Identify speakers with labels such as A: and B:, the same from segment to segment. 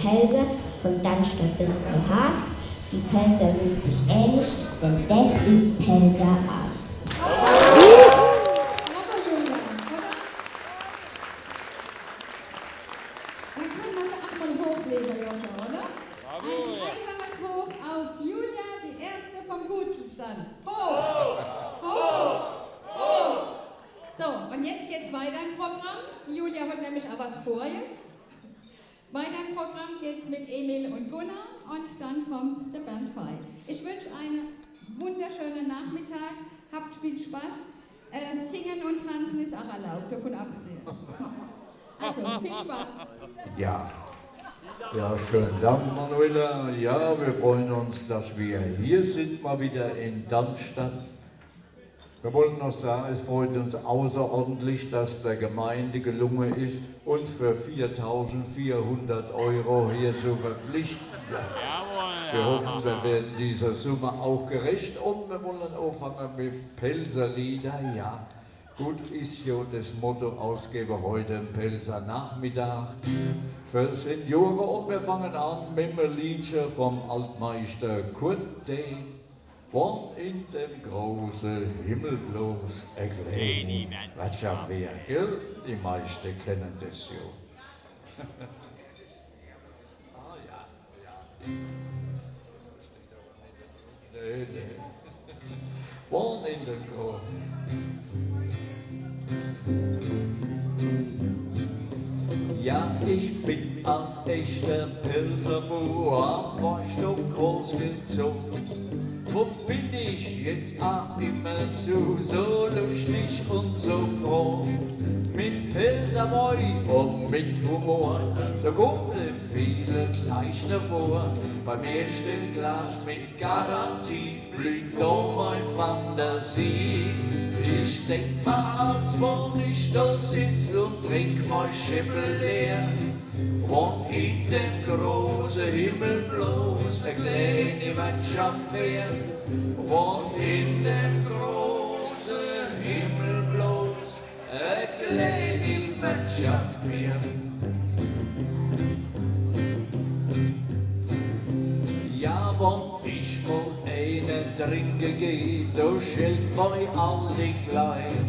A: Pelzer von Dannstatt bis zu Hart. Die Pelzer sind sich ähnlich, denn das ist Pelzerart.
B: Dann können wir sie auch mal hochlegen, Joscha, oder? Also legen wir es hoch auf Julia, die erste vom Gutelstand. Hoch! Hoch! Hoch! So, und jetzt geht's weiter im Programm. Julia hat nämlich auch was vor jetzt. Weiter im Programm geht's mit Emil und Gunnar und dann kommt der Bernd Fey. Ich wünsche einen wunderschönen Nachmittag, habt viel Spaß. Singen und tanzen ist auch erlaubt, davon abgesehen. Also, viel Spaß.
C: Ja, schönen Dank, Manuela. Ja, wir freuen uns, dass wir hier sind, mal wieder in Dannstatt. Wir wollten noch sagen, es freut uns außerordentlich, dass der Gemeinde gelungen ist, uns für 4.400 € hier zu verpflichten. Wir hoffen, wir werden dieser Summe auch gerecht und wir wollen anfangen mit Pelzerlieder. Ja, gut ist ja das Motto, Ausgeber heute im Pelzer Nachmittag für Senioren und wir fangen an mit einem Liedchen vom Altmeister Kurt Dehn. Wann in dem großen Himmel bloß erklären, was ja wer, gell? Die meisten kennen das ja. Nee. Wann in dem großen Ja, ich bin als echter Pilzerbauer am Weinstock großgezogen. Wo bin ich jetzt auch immer zu so lustig und so froh? Mit Pilzerboy und mit Humor, da kommen viele leichter vor. Beim ersten Glas mit Garantie blüht noch meine Fantasie. Ich denk mal, als wenn ich da sitz und trink mein Schippel leer. Und in dem großen Himmel bloß eine kleine Wirtschaft wär. Und in dem großen Himmel bloß eine kleine Wirtschaft wär. Ja, wenn ich mal einen trinken geh, da schellt mich alle klein.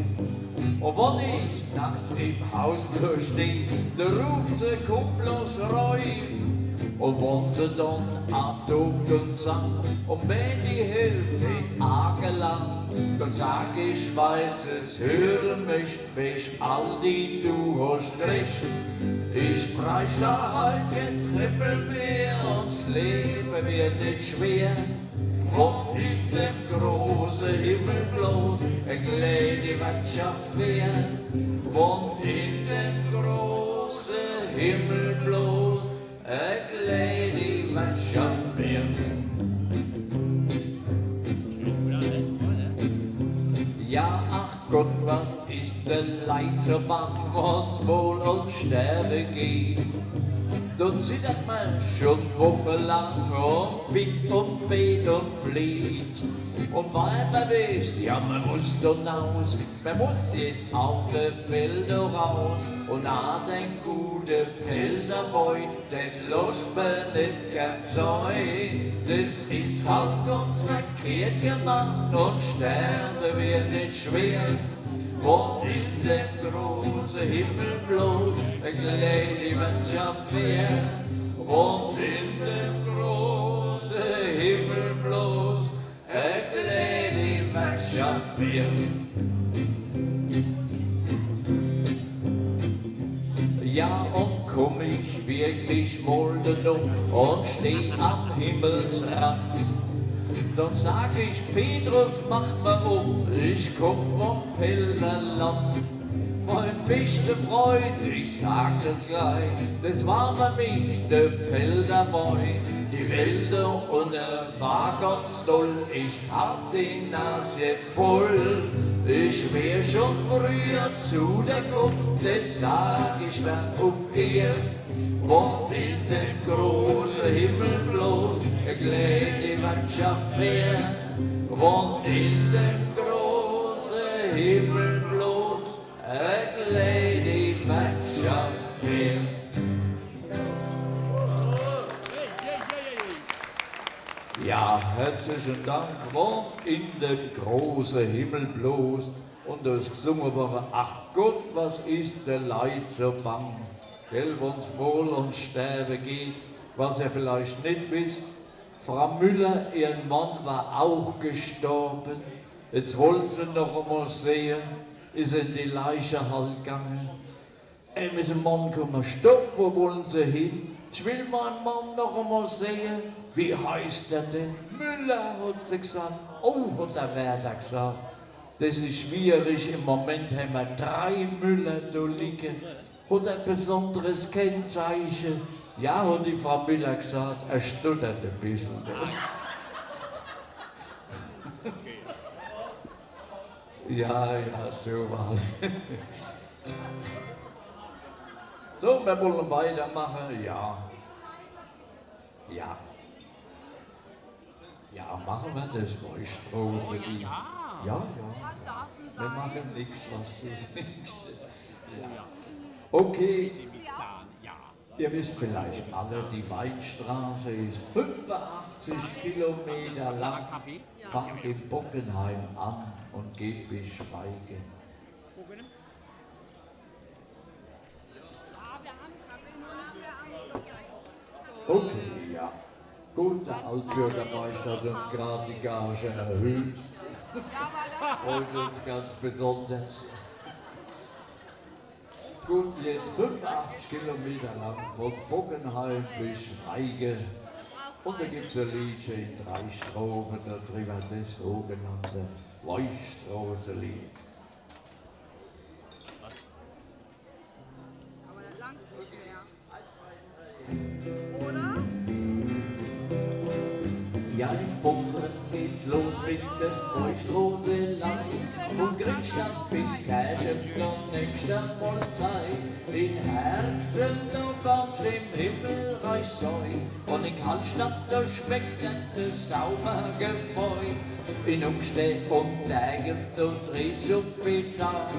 C: Und wenn ich nachts im Hausflur steh, da ruft sie, komm bloß rein. Und wenn sie dann abtobt und sang, und wenn die Hilfe tagelang, dann sag ich, weil sie's hören möcht, welch Aldi, du hast recht. Ich preis da halt kein Trippel mehr, und das Leben wird nicht schwer. Und in dem großen Himmel bloß eine kleine Wirtschaft wär. Und in dem großen Himmel bloß eine kleine Wirtschaft wär. Ja, ach Gott, was ist denn Leid so bang, wenn's wohl und sterbe geht? Dort zittert man schon wochenlang und pickt und bet und flieht. Und weil man weiß, ja man muss dort raus, man muss jetzt auf die Wälder raus. Und an den guten Pelzerboy, den lässt man nicht gern sein. Das ist halt ganz verkehrt gemacht und sterben wird nicht schwer. Und in dem großen Himmel bloß eine kleine Wirtschaft wär. Und in dem großen Himmel bloß eine kleine Wirtschaft wär. Ja, und komm ich wirklich mal in die Luft und steh am Himmelsrand, dann sag ich, Petrus, mach mal auf, ich komm vom Pelzerland. Mein bester Freund, ich sag das gleich, das war für mich der Pelzerboy. Die Wälder und er war ganz toll, ich hab die Nas jetzt voll. Ich wär schon früher zu der Gruppe, das sag ich wer auf Erden. Und in dem großen Himmel bloß eine kleine Wirtschaft wär. Und in dem großen Himmel bloß eine kleine Wirtschaft wär. Ja, herzlichen Dank, wohnt in dem großen Himmel bloß. Und das gesungen wurde, ach Gott, was ist der Leid so bang? Gell, wenn's wohl und sterben geht, was ihr vielleicht nicht wisst, Frau Müller, ihr Mann war auch gestorben. Jetzt wollen sie noch einmal sehen, ist in die Leiche halt gegangen. Mit dem Mann kommen, stopp, wo wollen sie hin? Ich will meinen Mann noch einmal sehen. Wie heißt er denn? Müller, hat sie gesagt. Oh, hat der Werder gesagt. Das ist schwierig, im Moment haben wir 3 Müller da liegen. Hat ein besonderes Kennzeichen. Ja, hat die Frau Müller gesagt, er stottert ein bisschen. Ja, so war es. So, wir wollen weitermachen, ja. Ja. Ja, machen wir das Räustrose. Ja. Wir machen nichts, was du sagst. Ja. Okay. Ihr wisst vielleicht alle, die Weinstraße ist 85 Kilometer lang, fangt in Bockenheim an und geht bis Schweigen. Okay, ja. Gut, der Altbürgermeister hat uns gerade die Gage erhöht. Freut uns ganz besonders. Gut, jetzt 85 Kilometer lang von Bockenheim bis Schweigen. Und da gibt es ein Liedchen in 3 Strophen darüber, das sogenannte Weichstraßenlied.
D: Aber das langt nicht mehr. Oder?
C: Ja, in Bocken geht's los mit der Weichstraßelei. Von Kriegstadt bis Kirchenplan nimmst du mal Zeit. In Herzen, da ganz im Himmelreich sei. Und in Hallstatt, da schmeckt das sauber Gebäude. In Umsteh und Tägen, da dreht schon Pedal.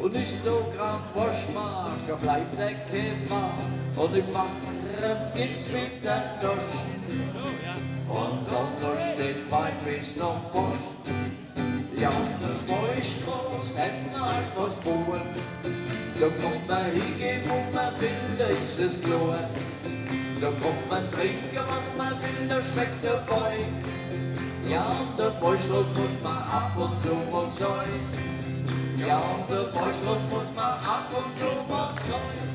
C: Und ist da grad Waschmarker, bleibt der Kämmer. Und im Wachen gibt's wieder Duschen. Und unter steht Wein bis noch Furcht. Ja, der Weichstraße hätt mal was vor. Da kommt man hingehen, wo man will, da ist es klar. Da kommt man trinken, was man will, da schmeckt der Wein. Ja, und der Weichstraße muss man ab und zu mal sein. Ja, und der Weichstraße muss man ab und zu mal sein.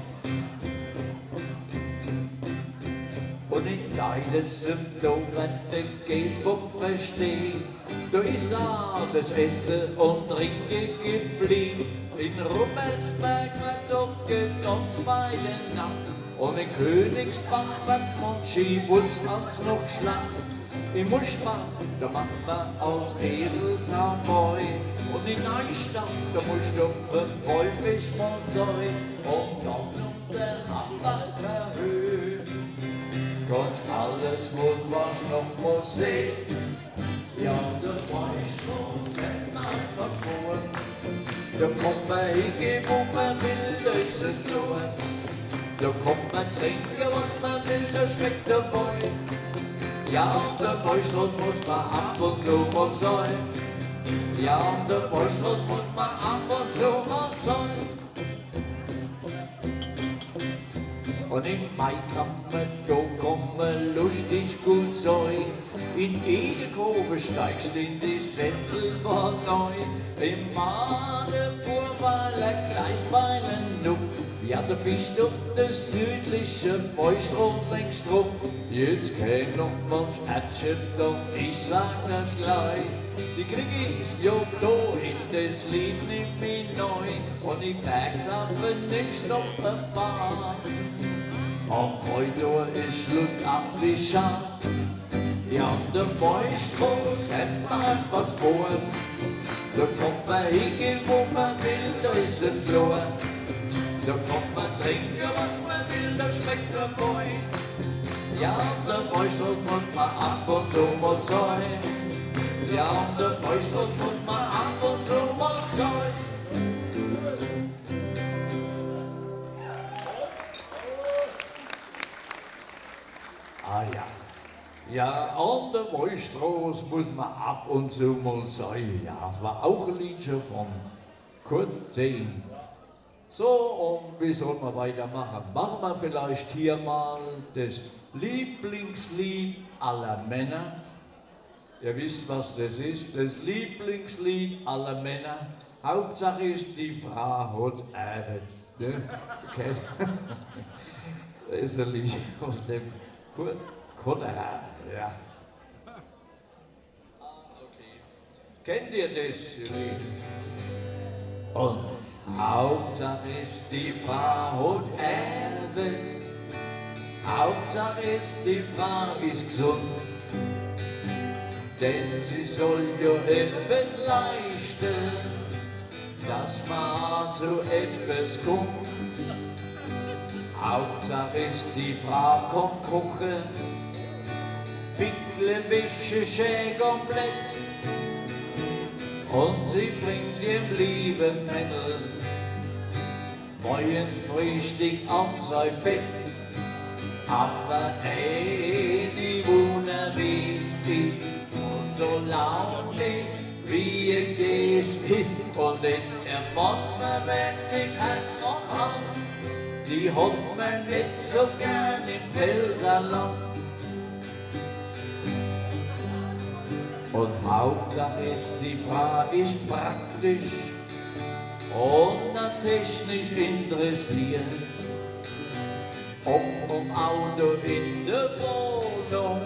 C: Und in deinem Domen den Gäsbock verstehen, da ist auch das Essen und Trinken geblieben. In Rummelsberg wird oft getanzt bei der Nacht. Und in Königsbach wird man Skiwutz als noch Schlacht. In Muschbach, da macht man aus Eselshaar Boy. Und in Neustadt, da musst du vom Wolfisch mal sein. Und dann um der Hambacher Höhe. Gott, alles gut, was noch muss sehen. Ja, der Weichstraße hätt man was vor. Da kommt man hingehen, wo man will, da ist es klar. Da kommt man trinken, was man will, da schmeckt der Wein. Ja, der Weichstraße muss man ab und zu mal sein. Ja, der Weichstraße muss man ab und zu mal sein. Und in Mai kann man da kommen, lustig gut sein. In Edekobe steigst in die Sessel war neu. In Madeburweiler Gleisbeilen nupp. Ja, da bist du der südliche Weichstraße längst rum. Jetzt käm noch manch Ätschen da, ich sag nicht gleich. Die krieg ich ja da in das Lied nimm mich neu. Und im Bergsampel nimmst noch ein paar. Und heute ist Schluss ab wie Scham. Ja, der Weichstraße hätt man was vor. Da kommt man hingehen, wo man will, da ist es klar. Da kommt man trinken, was man will, da schmeckt der Wein. Ja, der Weichstraße muss man ab und zu mal sein. Ja, der Weichstraße muss man ab und zu mal sein. Ah ja, Ja, an der Wollstraße muss man ab und zu mal sein. Ja, das war auch ein Liedchen von Kurt Dehn. So, und wie soll man weitermachen? Machen wir vielleicht hier mal das Lieblingslied aller Männer. Ihr wisst, was das ist. Das Lieblingslied aller Männer. Hauptsache ist, die Frau hat Arbeit. Ne? Okay. Das ist ein Lied von dem Kotterer. Ja. Okay. Kennt ihr das Lied? Und Hauptsache ist, die Frau hat Arbeit. Hauptsache ist, die Frau ist gesund. Denn sie soll ja etwas leisten, dass man zu etwas kommt. Hauptsache ist, die Frau kann kochen, Pickle, Wische, schön komplett. Und sie bringt ihrem lieben Mädel morgens Frühstück an sein Bett. Aber die Wunder, wie es ist, und so launig, wie es ist. Und in der Mann verwendet Herz und Hand, die hat man nicht so gern im Pelzerland. Und Hauptsache ist, die Frau ist praktisch und technisch interessiert. Ob um Auto in der Wohnung,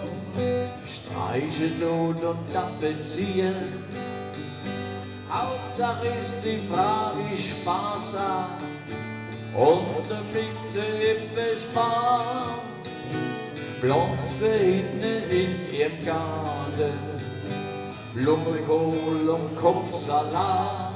C: streichen tut und tapezieren. Hauptsache ist, die Frau ist Spaß hat und damit sie immer spart, pflanzt hinten in ihrem Garten Blumenkohl und Kopfsalat.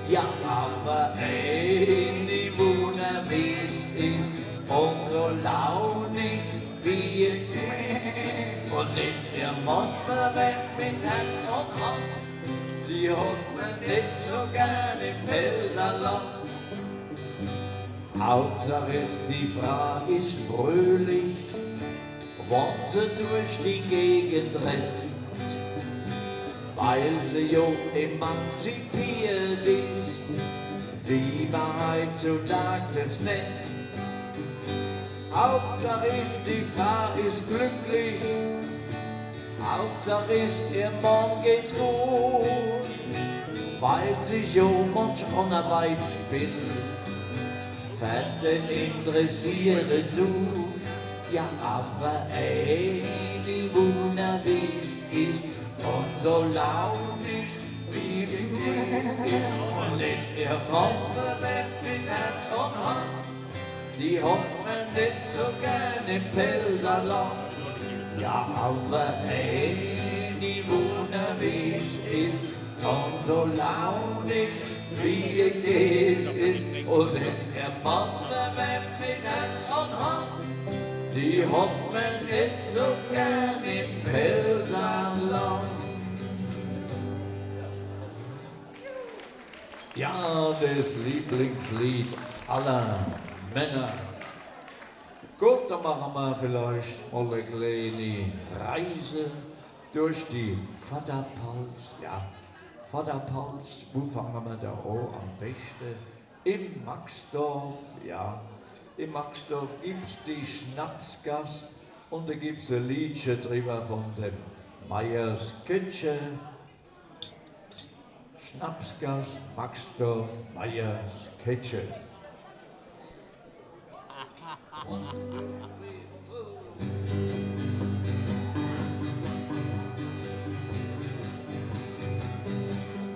C: Ja, aber die Wunder, wie es ist, und so launig wie es ist. Und in der Mann verwendet mit Herz und Hand, die hat man nicht so gern im Pelzerland. Hauptsache ist, die Frau ist fröhlich, wenn sie durch die Gegend rennt, weil sie ja emanzipiert ist, wie man heutzutage das nennt. Hauptsache ist, die Frau ist glücklich, Hauptsache ist, ihr Mann geht's gut, weil sich ja manch Arbeit spinnt, Fernsehen interessiere du. Ja, aber die Wunder, wie es ist, und so launig, wie es ist, und in ihr Kopf verwendet mit Herz und Hand, die hat man nicht so gern im Pelzerland. Ja, aber die Wunder, wie es ist, und so launig, wie es ist, und in ihr Mann verwendet mit Herz und Hand, die hat man nicht so gern im Pelzerland. Ja, das Lieblingslied aller Männer. Gut, dann machen wir vielleicht mal eine kleine Reise durch die Vaterpals. Ja, Vaterpals, wo fangen wir da an? Am besten im Maxdorf, ja. In Maxdorf gibt es die Schnapsgasse und da gibt es ein Liedchen drüber von dem Meyers Kötsche. Schnapsgasse, Maxdorf, Meyers Kötsche.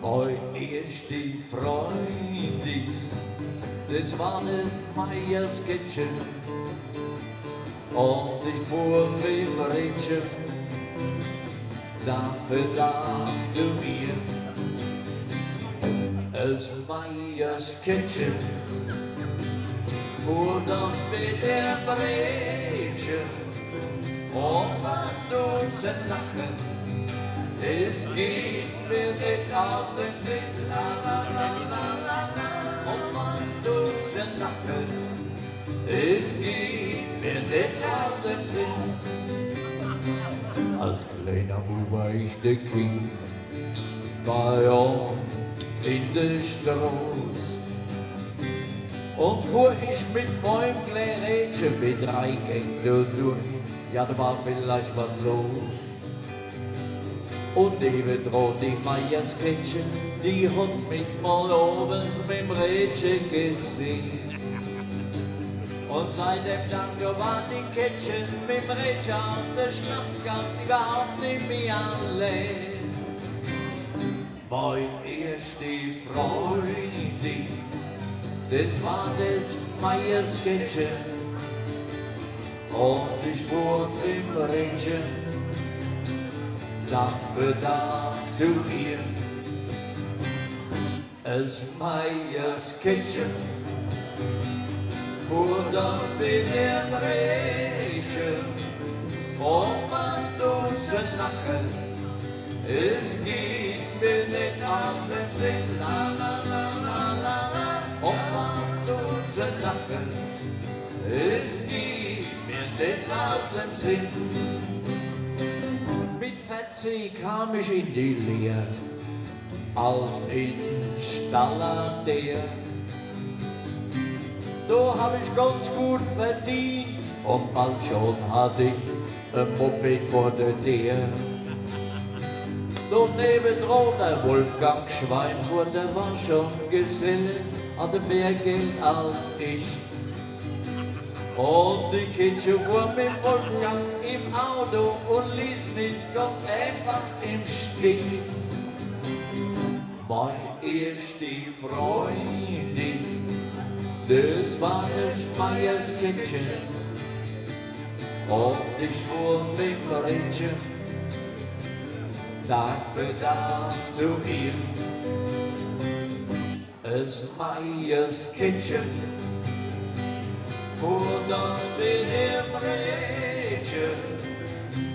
C: Mein erste Freundin, das war das Meyers Kötsche. Und ich fuhr mit dem Rädchen Tag für Tag zu mir. Das Meyers Kötsche fuhr dort mit der Brötchen und was du zu lachen, es geht mir nicht aus dem Sinn, la la la la la la, und was du zu lachen, es geht mir nicht aus dem Sinn. Als kleiner Bub war ich der King bei uns in der Straße. Und fuhr ich mit meinem kleinen Rädchen mit 3 Gängen durch, ja, da war vielleicht was los. Und eben droht die Meiersketchen, die hat mich mal abends mit dem Rädchen gesehen. Und seitdem Tag war die Kettchen mit dem Rädchen auf der Schnapsgast überhaupt nicht mehr allein. Meine erste Freundin, das war das Meierskettchen. Und ich fuhr im Rädchen Tag für Tag zu ihr. Es Meierskettchen fuhr dann mit dem Rädchen. Und was du zu lachen, es geht mir nicht aus dem Sinn, la la la la la la. Und was du zu lachen, es geht mir nicht aus dem Sinn. Mit 40 kam ich in die Lehre als Installateur. Da hab ich ganz gut verdient und bald schon hatte ich ein Moped vor der Tür. Dort nebendran der Wolfgang Schweinfurt, war schon Geselle, hatte mehr Geld als ich. Und die Kitsche fuhr mit Wolfgang im Auto und ließ mich ganz einfach im Stich. Meine erste Freundin, das war das Meiersketchen. Und ich fuhr mit dem Rädchen Tag für Tag zu ihr. Das Meiersketchen fuhr dann mit dem Rädchen.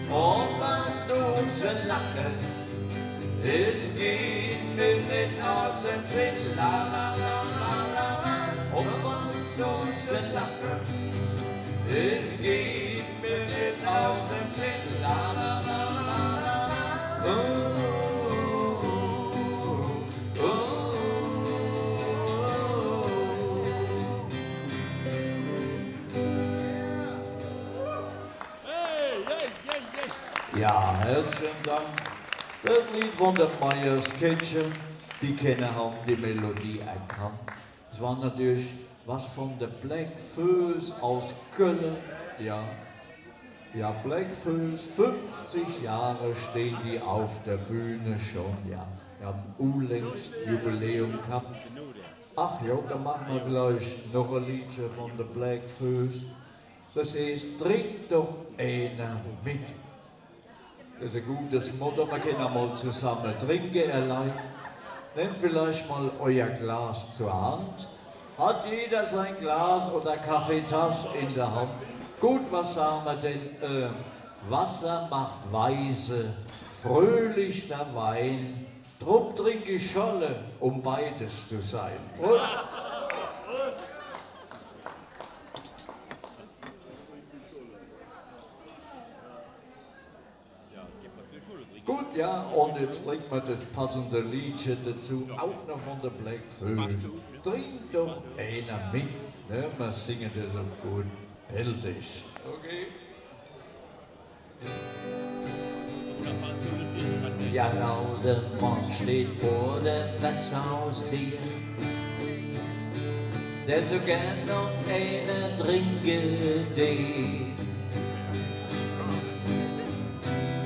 C: Und was du zu lachen, es geht mir nicht aus dem Sinn, la la la la la la. Und was du zu lachen, es geht mir nicht aus dem Sinn, la la la la la. Ja, herzlichen Dank. Das Lied von der Meiersketchen, die Kenner haben die Melodie erkannt. Es war natürlich was von der Black Föß aus Köln. Ja, Black Föß, 50 Jahre stehen die auf der Bühne schon. Ja, wir haben unlängst Jubiläum gehabt. Ach ja, dann machen wir vielleicht noch ein Liedchen von der Black Föß. Das heißt, trink doch einer mit. Das ist ein gutes Motto, man kann einmal zusammen trinken, allein. Nehmt vielleicht mal euer Glas zur Hand. Hat jeder sein Glas oder Kaffeetasse in der Hand? Gut, was sagen wir denn? Wasser macht weise, fröhlich der Wein. Drum trinke ich Scholle, um beides zu sein. Prost! Gut, ja, und jetzt trinken wir das passende Liedchen dazu, auch noch von der Black Föß. Trink doch einer mit, ne? Wir singen das auf gut Pelzig. Okay? Ja, lauter Mann steht vor dem Wirtshaus-Tier, der so gern noch einer trinken will.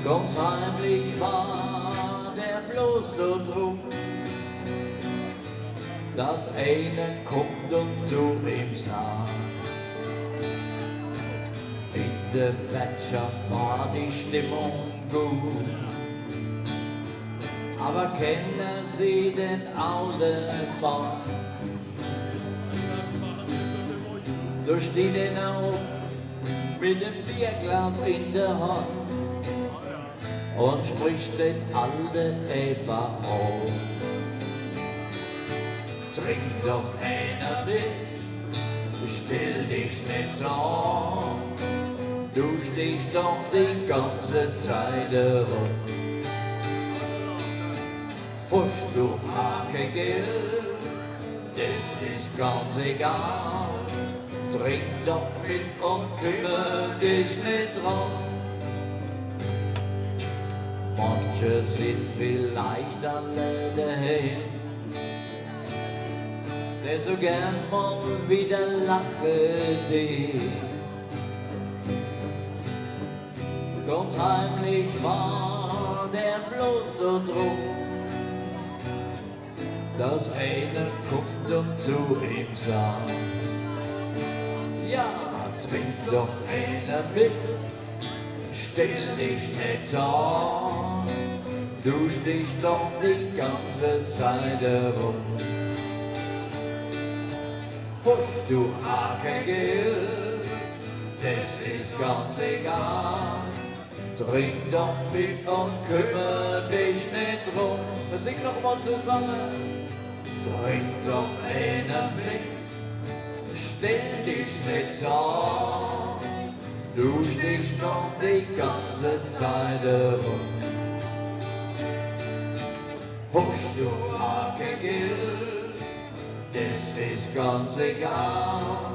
C: Ganz heimlich war der bloß dort rum, dass einer kommt und zu ihm sagt: In der Wirtschaft war die Stimmung gut, aber kennen Sie den alten Mann? Da steht er auf mit dem Bierglas in der Hand und spricht den alten Eva auf. Trink doch einer mit, stell dich nicht so an. du stehst doch die ganze Zeit herum. Hast du auch kein Geld, das ist ganz egal. Trink doch mit und kümmere dich nicht dran. Manche sitzt vielleicht alleine daheim, der so gern mal wieder lachen will. Ganz heimlich war der bloß da drum, dass einer kommt und zu ihm sagt: Ja, trink doch einer mit, stell dich nicht an, du stehst doch die ganze Zeit herum. Hast du auch kein Geld, das ist ganz egal. Trink doch mit und kümmere dich nicht drum. Wir singen noch mal zusammen. Trink doch einer mit, stell dich nicht an, du stehst doch die ganze Zeit herum. Hast du auch kein Geld, das ist ganz egal.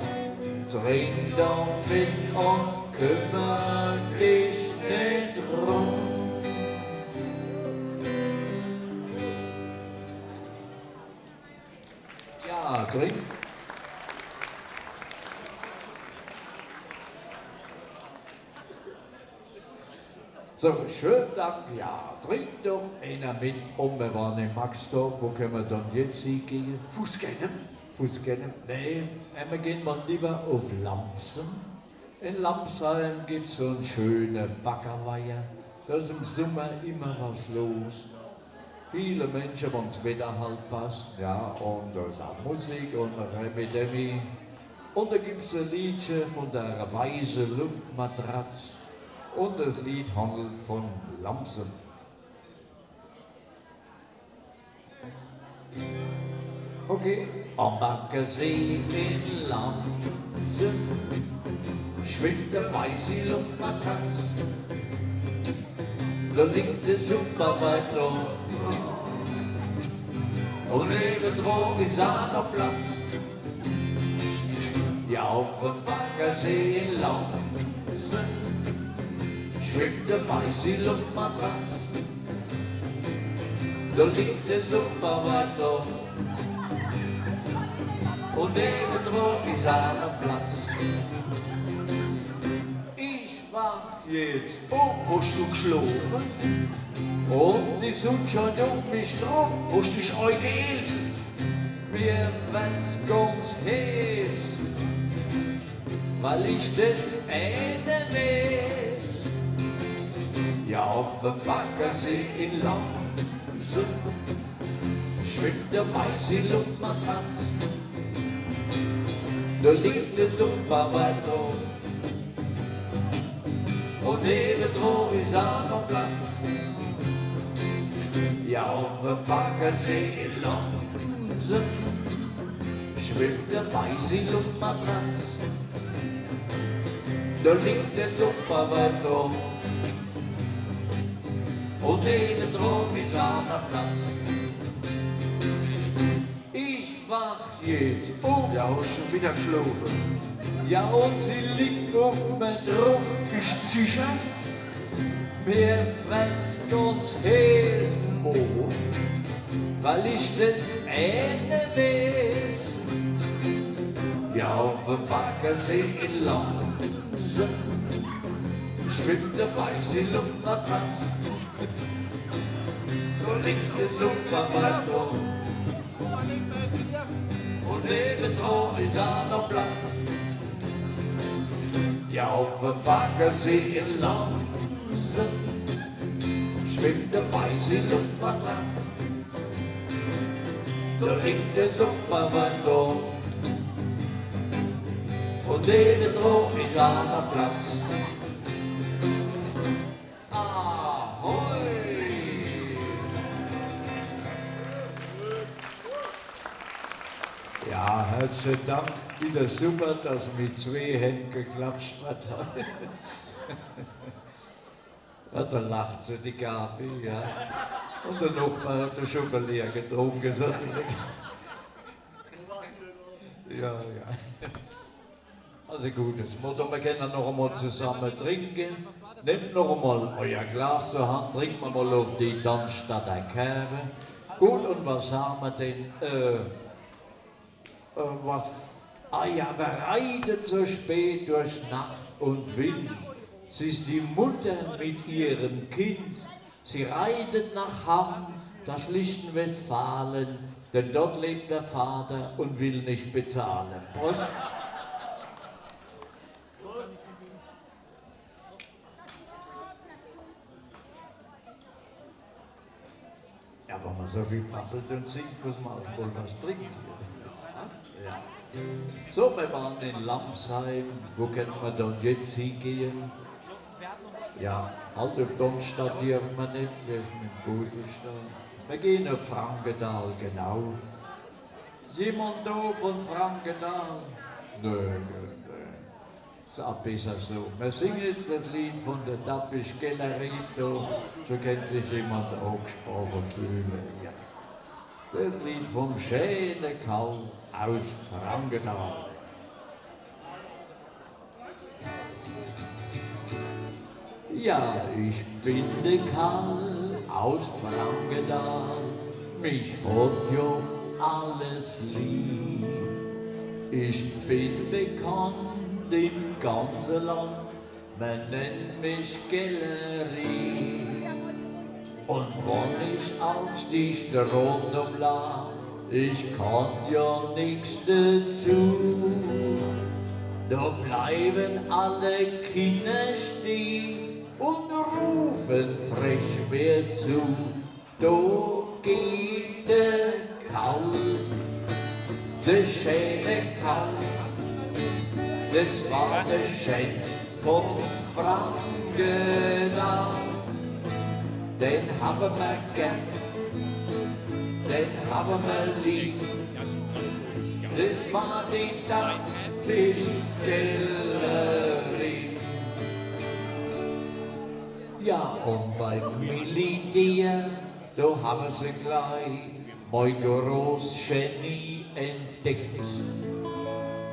C: Trink doch mit und kümmere dich nicht drum. Ja, trink. So, schönen Dank, ja, trink doch einer mit. Und wir waren in Maxdorf, wo können wir dann jetzt hingehen?
D: Fußgänger?
C: Fußgänger? Nee, wir gehen mal lieber auf Lampsen. In Lampsheim gibt es so einen schönen Backerweiher. Da ist im Sommer immer was los. Viele Menschen, wenn das Wetter halt passt, ja, und da ist auch Musik und Remi-Demi. Und da gibt es ein Liedchen von der weißen Luftmatratze. Und das Lied handelt von Lampsen. Okay. Am Baggersee in Lampsen schwimmt der weiße Luftmatratze. Da liegt der Superweiter und nebendran ist auch noch Platz. Ja, auf dem Baggersee in Lampsen schwimmt der weiße Luftmatratze. Da liegt der Superweiter und nebendran ist auch noch Platz. Ich wach jetzt auf.
D: Hast du geschlafen?
C: Und die Sonne scheint auf mich drauf.
D: Hast dich eingeehlt?
C: Mir wird's ganz heiß, weil ich das eine weiß. Ja, auf dem Baggersee in Lampsen schwimmt der weiße Luftmatratze. Da liegt der Superweiter und nebendran ist auch noch Platz. Ja, auf dem Baggersee in Lampsen schwimmt der weiße Luftmatratze. Da liegt der Superweiter und nebendran ist auch noch Platz. Ich wach jetzt auf.
D: Ja, hast schon wieder geschlafen?
C: Ja, und sie liegt auf mir drauf.
D: Bist du sicher?
C: Mir wird's ganz heiß,
D: Wo?
C: weil ich das eine weiß. Ja, auf dem Baggersee in Lampsen schwimmt der weiße Luftmatratze. Da liegt der Superweiter und nebendran ist auch noch Platz. Ja, auf dem Baggersee in Lampsen schwimmt der weiße Luftmatratze. Da liegt der Superweiter und nebendran ist auch noch Platz. Ahoi! Ja, herzlichen Dank. Wieder super, dass mit zwei Händen geklatscht hat. Ja, da lacht sie die Gabi, ja. Und der Nachbar hat schon mal leer getrunken, sozusagen. Ja, ja. Also gut, jetzt wir können noch einmal zusammen trinken. Nehmt noch einmal euer Glas zur Hand, trinkt mal auf die Darmstadter Kerbe. Gut, und was haben wir denn? Was? Ah ja, wer reitet so spät durch Nacht und Wind? Sie ist die Mutter mit ihrem Kind. Sie reitet nach Hamm, das lichten Westfalen, denn dort lebt der Vater und will nicht bezahlen. Prost! Ja, wenn man so viel babbelt und singt, muss man auch wohl was trinken. Ja. So, wir waren in Lamsheim. Wo können wir dann jetzt hingehen? Ja, halt auf Domstadt dürfen wir nicht, das ist mit dem Budelstein. Wir gehen auf Frankenthal, genau. Ist jemand da von Frankenthal? Nö. Ist auch besser so. Wir singen das Lied von der Tappich-Galerie, so kennt sich jemand angesprochen fühlen. Ja. Das Lied vom schönen Karl aus Frankenthal. Ja, ich bin der Karl aus Frankenthal, mich hat ja alles lieb. Ich bin bekannt im ganzen Land, man nennt mich Galerie. Und wenn ich als Dichter runterflag, ich kann ja nichts dazu. Da bleiben alle Kinder stehen und rufen frech mir zu. Da geht der Karl, der schöne Karl, das war der Schenk von Frankenthal. Den haben wir gern, den haben wir lieb. Das war die Tappich-Galerie. Ja, und beim Militär, da haben sie gleich mein großes Genie entdeckt.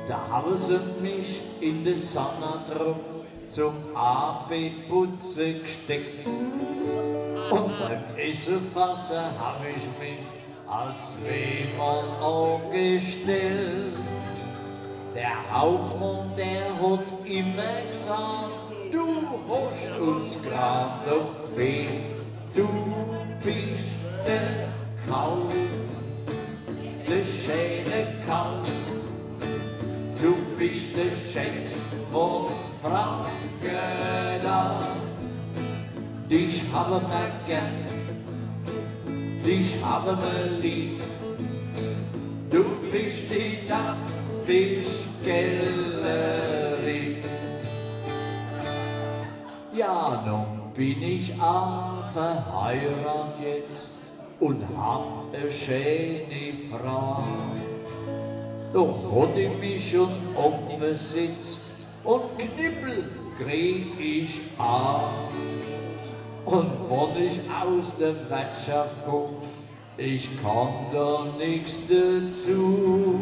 C: Da haben sie mich in den Sanadruck zum AB-Putzen gesteckt. Und beim Essenwasser hab ich mich als Wehmann angestellt. Der Hauptmann, der hat immer gesagt, du hast uns grad noch gefehlt. Du bist der Karl, der schöne Karl. Du bist der Schenk von Frankenthal. Dich haben wir gern, dich haben wir lieb. Du bist die Tappich-Galerie. Ja, nun bin ich auch verheiratet jetzt und hab eine schöne Frau. Doch hat ich mich schon offen sitzt und Knippel krieg ich auch. Und wenn ich aus der Wirtschaft komm, ich kann da nichts dazu.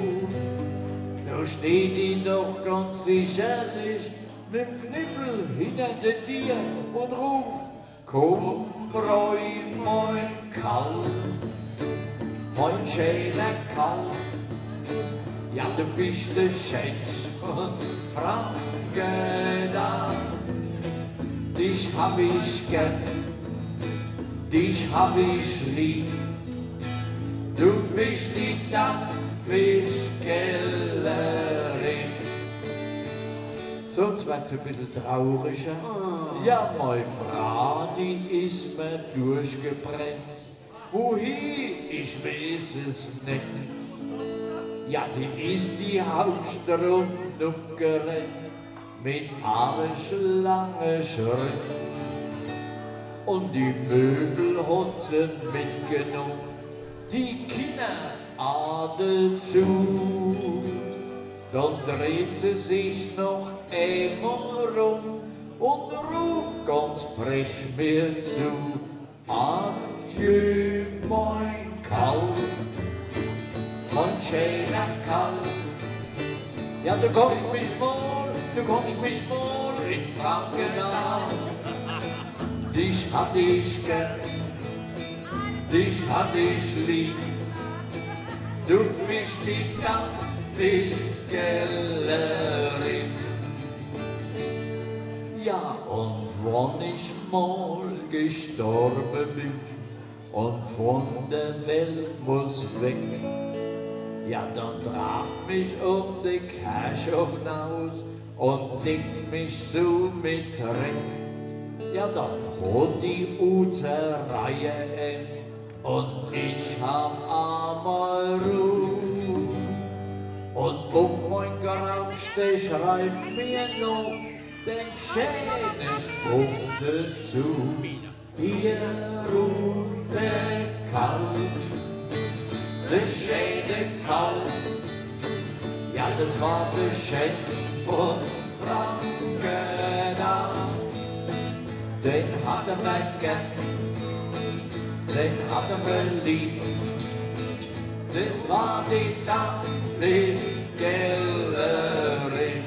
C: Da steht die doch ganz sicherlich mit dem Knippel hinter der Tür und ruft, komm, räum mein Karl, mein schöner Karl. Ja, du bist der Schätz von Frankenthal. Dich hab ich gern, dich hab ich lieb. Du bist die Tappich-Galerie. Sonst wird's ein bisschen trauriger. Ja, meine Frau, die ist mir durchgebrennt. Wohin? Ich weiß es nicht. Ja, die ist die Hauptstraße aufgerannt. Mit arschlangen Schritt. Und die Möbel hat sie mitgenommen, die Kinder Adel zu. Dann dreht sie sich noch einmal rum und ruft ganz frech mir zu, adieu, mein Karl, mein schöner Karl. Ja, du kommst mich mal in Franken an. Dich hatte ich gern, dich hatte ich lieb. Du bist die Fischgellerin. Ja, und wann ich mal gestorben bin und von der Welt muss weg, ja, dann tragt mich um die Kirche hinaus und deckt mich so mit Dreck. Ja, dann holt die Uzereihe eng und ich hab einmal Ruhe. Und auf mein Grabstein schreibt mir noch den schönen Spruch dazu. Hier ruht der Karl, der schöne Karl. Ja, das war der Schenk von Frankenthal. Den hat mir gern, den hat mir lieb. Das war die Fischgellerin.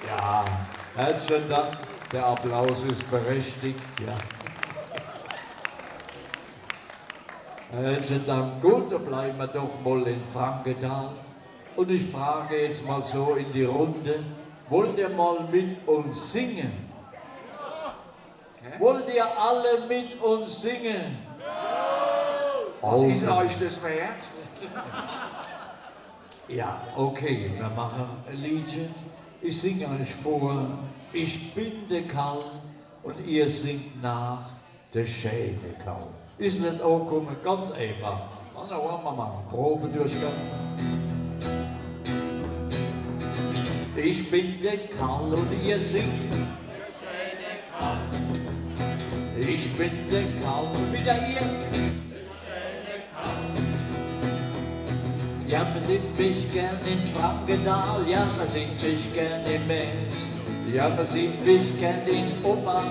C: Ja, herzlichen Dank. Der Applaus ist berechtigt. Ja. Herzlichen Dank. Gut, dann bleiben wir doch mal in Frankenthal. Und ich frage jetzt mal so in die Runde, wollt ihr mal mit uns singen? Okay. Wollt ihr alle mit uns singen?
D: Was ist euch das wert?
C: Ja, okay, wir machen ein Liedchen. Ich singe euch vor, ich bin der Karl und ihr singt nach, der schöne Karl. Ist das auch kommen? Ganz einfach. Und dann wollen wir machen, Probedurchgang. Ich bin der Karl und ihr singt. Der schöne Karl. Ich bin der Karl, wieder ihr. Der schöne Karl. Ja, wir sind mich gern in Frankenthal, ja, wir sind mich gern in Metz. Ja, wir sind mich gern in Opa,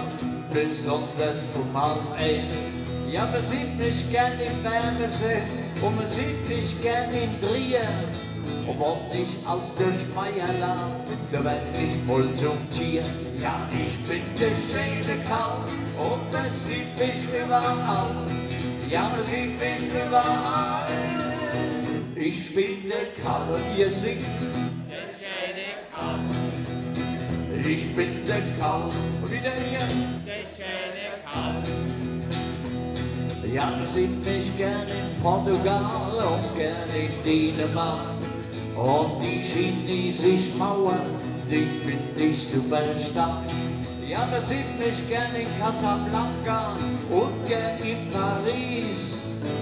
C: besonders um 12:30. Ja, wir sind mich gern in Bergesitz und wir sind mich gern in Trier. Und wenn ich als der Schmeierland, da werd ich voll zum Tier. Ja, ich bin der schöne Karl und man sieht mich überall. Ja, man sieht mich überall. Ich bin der Karl und ihr singt. Der schöne Karl. Ich bin der Karl und wieder ihr. Der schöne Karl. Ja, wir sind mich gern in Portugal und gern in Dänemark. Und die chinesische Mauer, die find ich super stark. Ja, wir sind mich gern in Casablanca und gern in Paris.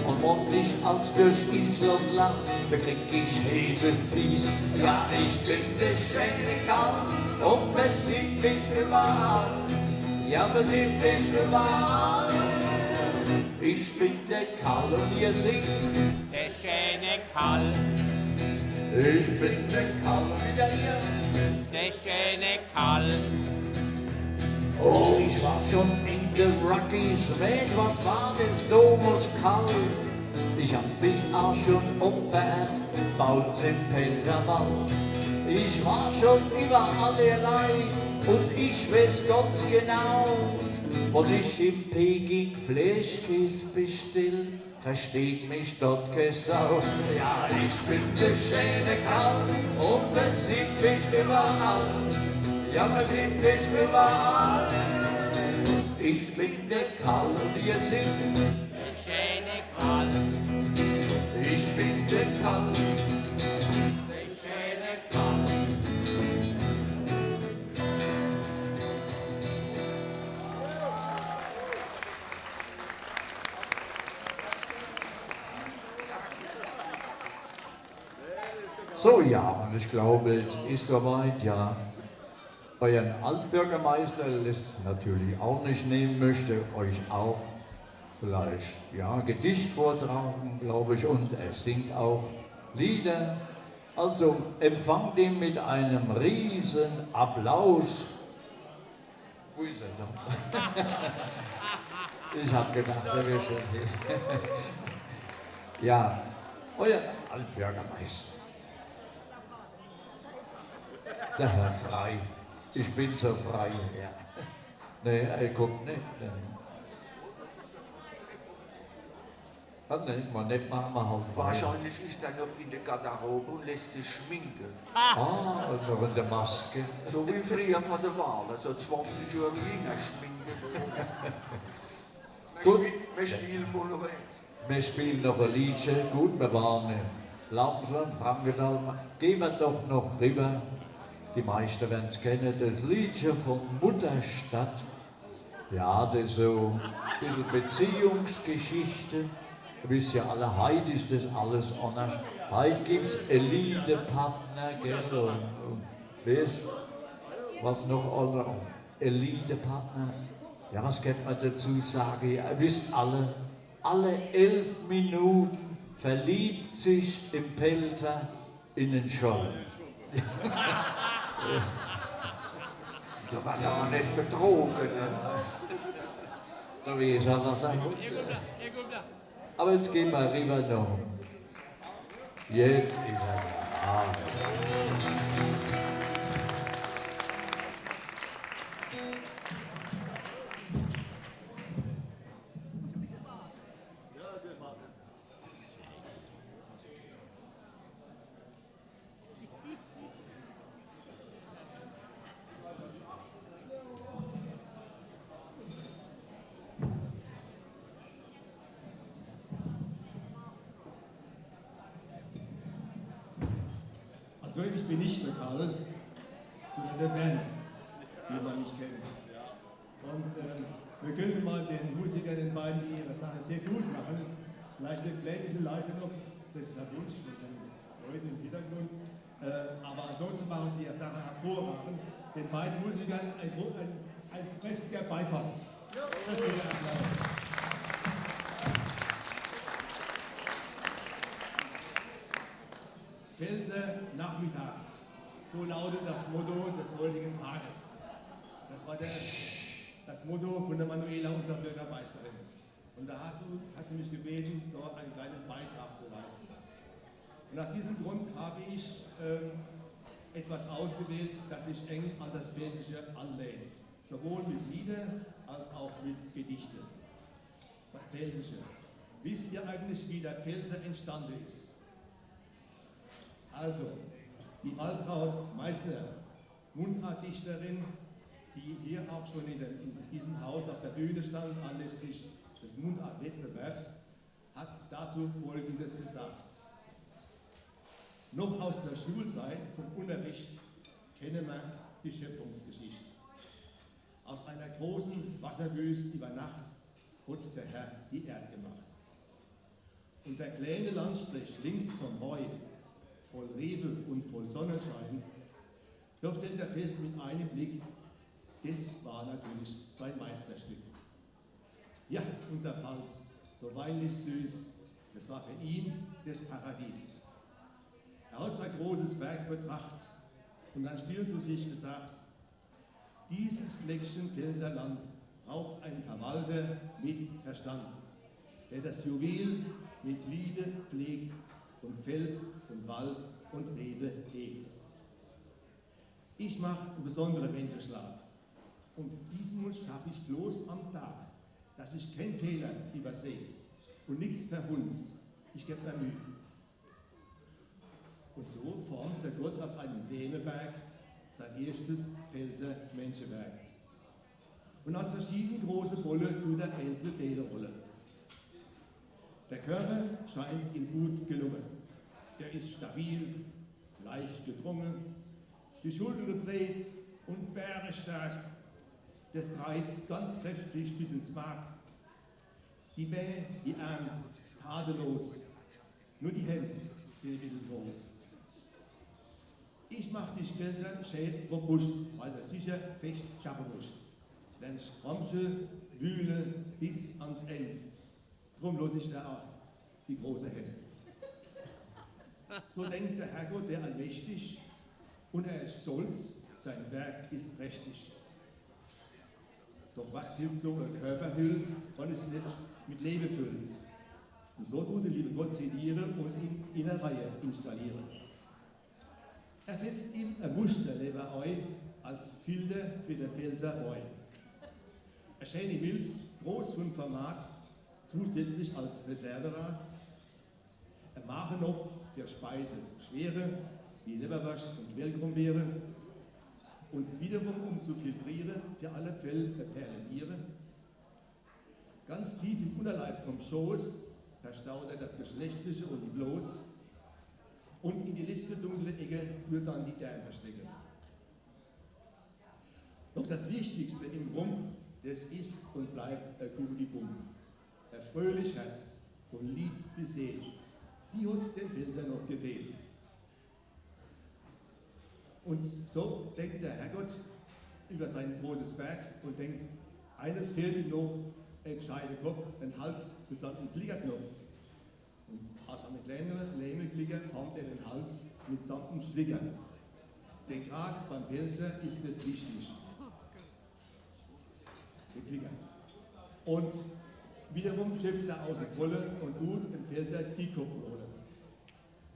C: Und wenn ich als durch Island lang, da krieg ich Häseflies. Ja, ich bin der schöne Karl und man sieht mich überall. Ja, man sieht mich überall. Ich bin der Karl und ihr singt. Der schöne Karl. Ich bin der Karl und wieder ihr. Der schöne Karl. Oh, ich war schon in den Rockies, Mensch, was war das damals kalt? Ich hab mich auch schon opfert, baut im Pelzerwald. Ich war schon überall allein und ich weiß ganz genau, wenn ich in Peking Fleischkäse bestell, versteht mich dort keine Sau. Ja, ich bin der schöne Karl und man sieht mich überall. Ja, man sieht mich überall. Ich bin der Karl und ihr singt. Der schöne Karl. Ich bin der Karl. Der schöne Karl. So, ja, und ich glaube, es ist soweit, ja. Euren Altbürgermeister lässt natürlich auch nicht nehmen, möchte euch auch vielleicht ja, ein Gedicht vortragen, glaube ich, und er singt auch Lieder Also empfangt ihn mit einem riesen Applaus. Wo ist er da? Ich habe gedacht, er wäre schon hier. Ja, euer Altbürgermeister. Der Herr Frei. Ich bin so frei, ja. Nee, er guckt nicht. Nein, man nicht machen wir halt.
D: Wahrscheinlich ist er noch in der Garderobe und lässt sich schminken.
C: Ah, und noch in der Maske.
D: So wie früher vor der Wahl, so 20 Jahre jünger schminken.
C: Gut.
D: Wir spielen wohl noch ein.
C: Wir spielen noch ein Liedchen. Gut, wir waren langsam, Frankenthal. Gehen wir doch noch rüber. Die meisten werden es kennen. Das Liedchen von Mutterstadt. Ja, das ist so ein bisschen Beziehungsgeschichte. Ihr wisst ja alle, heute ist das alles anders. Heute gibt es Elite-Partner, gell? Und weißt was noch? Oder Elite-Partner. Ja, was kann man dazu sagen? Ihr wisst alle 11 Minuten verliebt sich im Pelzer in den Scholl.
D: Da war er nicht betrogen. Ne?
C: Da weiß er, was er will. Aber jetzt gehen wir rüber noch. Jetzt ist er da.
E: Also ich bin nicht der Karl, sondern der Band, die man nicht kennt. Und wir können mal den Musikern, den beiden, die ihre Sache sehr gut machen, vielleicht ein klein bisschen leiser noch, das ist der Wunsch von den Leuten im Hintergrund. Aber ansonsten machen sie ihre Sache hervorragend. Den beiden Musikern ein kräftiger Beifall. Kräftiger Applaus. Pfälzer Nachmittag. So lautet das Motto des heutigen Tages. Das war das Motto von der Manuela, unserer Bürgermeisterin. Und da hat sie mich gebeten, dort einen kleinen Beitrag zu leisten. Und aus diesem Grund habe ich etwas ausgewählt, das sich eng an das Pfälzische anlehnt. Sowohl mit Liedern als auch mit Gedichten. Das Pfälzische. Wisst ihr eigentlich, wie der Pfälzer entstanden ist? Also, die Waltraud Meissner, Mundartdichterin, die hier auch schon in diesem Haus auf der Bühne stand, anlässlich des Mundartwettbewerbs, hat dazu Folgendes gesagt. Noch aus der Schulzeit vom Unterricht kennen wir die Schöpfungsgeschichte. Aus einer großen Wasserwüste über Nacht hat der Herr die Erde gemacht. Und der kleine Landstrich links vom Heu, voll Rebe und voll Sonnenschein, doch stellt er fest mit einem Blick, das war natürlich sein Meisterstück. Ja, unser Pfalz, so weinlich süß, das war für ihn das Paradies. Er hat sein großes Werk betrachtet und dann still zu sich gesagt, dieses Fleckchen Pfälzerland braucht einen Verwalter mit Verstand, der das Juwel mit Liebe pflegt und Feld und Wald und Rebe hegt. Ich mache einen besonderen Menschenschlag und diesen schaffe ich bloß am Tag, dass ich keinen Fehler übersehe und nichts verhunzt. Ich gebe mir Mühe. Und so formt der Gott aus einem Lehmeberg sein erstes Pfälzer Menschenwerk. Und aus verschiedenen großen Bollen tut er einzelne Teile rollen. Der Körper scheint ihm gut gelungen. Der ist stabil, leicht gedrungen, die Schulter gedreht und bärenstark. Das reizt ganz kräftig bis ins Mark. Die Beine, die Arme, tadellos. Nur die Hände sind ein bisschen groß. Ich mach die Pfälzer schön robust, weil das sicher fest schaffen muss. Denn Stromsche, Wühle bis ans Ende. Drum los ich da auch die große Hände. So denkt der Herrgott, der allmächtig, und er ist stolz, sein Werk ist prächtig. Doch was hilft so ein Körperhüll, wenn es nicht mit Leben füllt? Und so tut der liebe Gott sedieren und ihn in eine Reihe installieren. Er setzt ihm ein Muster neben euch als Filter für den Pfälzer Boy. Eine schöne Milz, groß von Format, zusätzlich als Reserverad. Er mache noch für Speise schwere, wie Leberwurst und Quellgrumbeere. Und wiederum, um zu filtrieren, für alle Fälle Perleniere. Ganz tief im Unterleib vom Schoß, da staut er das Geschlechtliche und die bloß. Und in die letzte dunkle Ecke wird dann die Därme verstecken. Doch das Wichtigste im Rumpf, das ist und bleibt ein gute Bum. Ein fröhlich Herz, von Lieb bis Seele, die hat dem Pfälzer noch gefehlt. Und so denkt der Herrgott über sein großes Werk und denkt, eines fehlt ihm noch, ein gescheiter Kopf, ein Hals, besonderen Klickerknopf. Und aus einem kleinen Lähmeklicker formt er den Hals mit satten Schlicker. Denn gerade beim Pelzer ist es wichtig. Der Klicker. Und wiederum schöpft er aus der Volle und tut im Pelzer die Kopfrolle.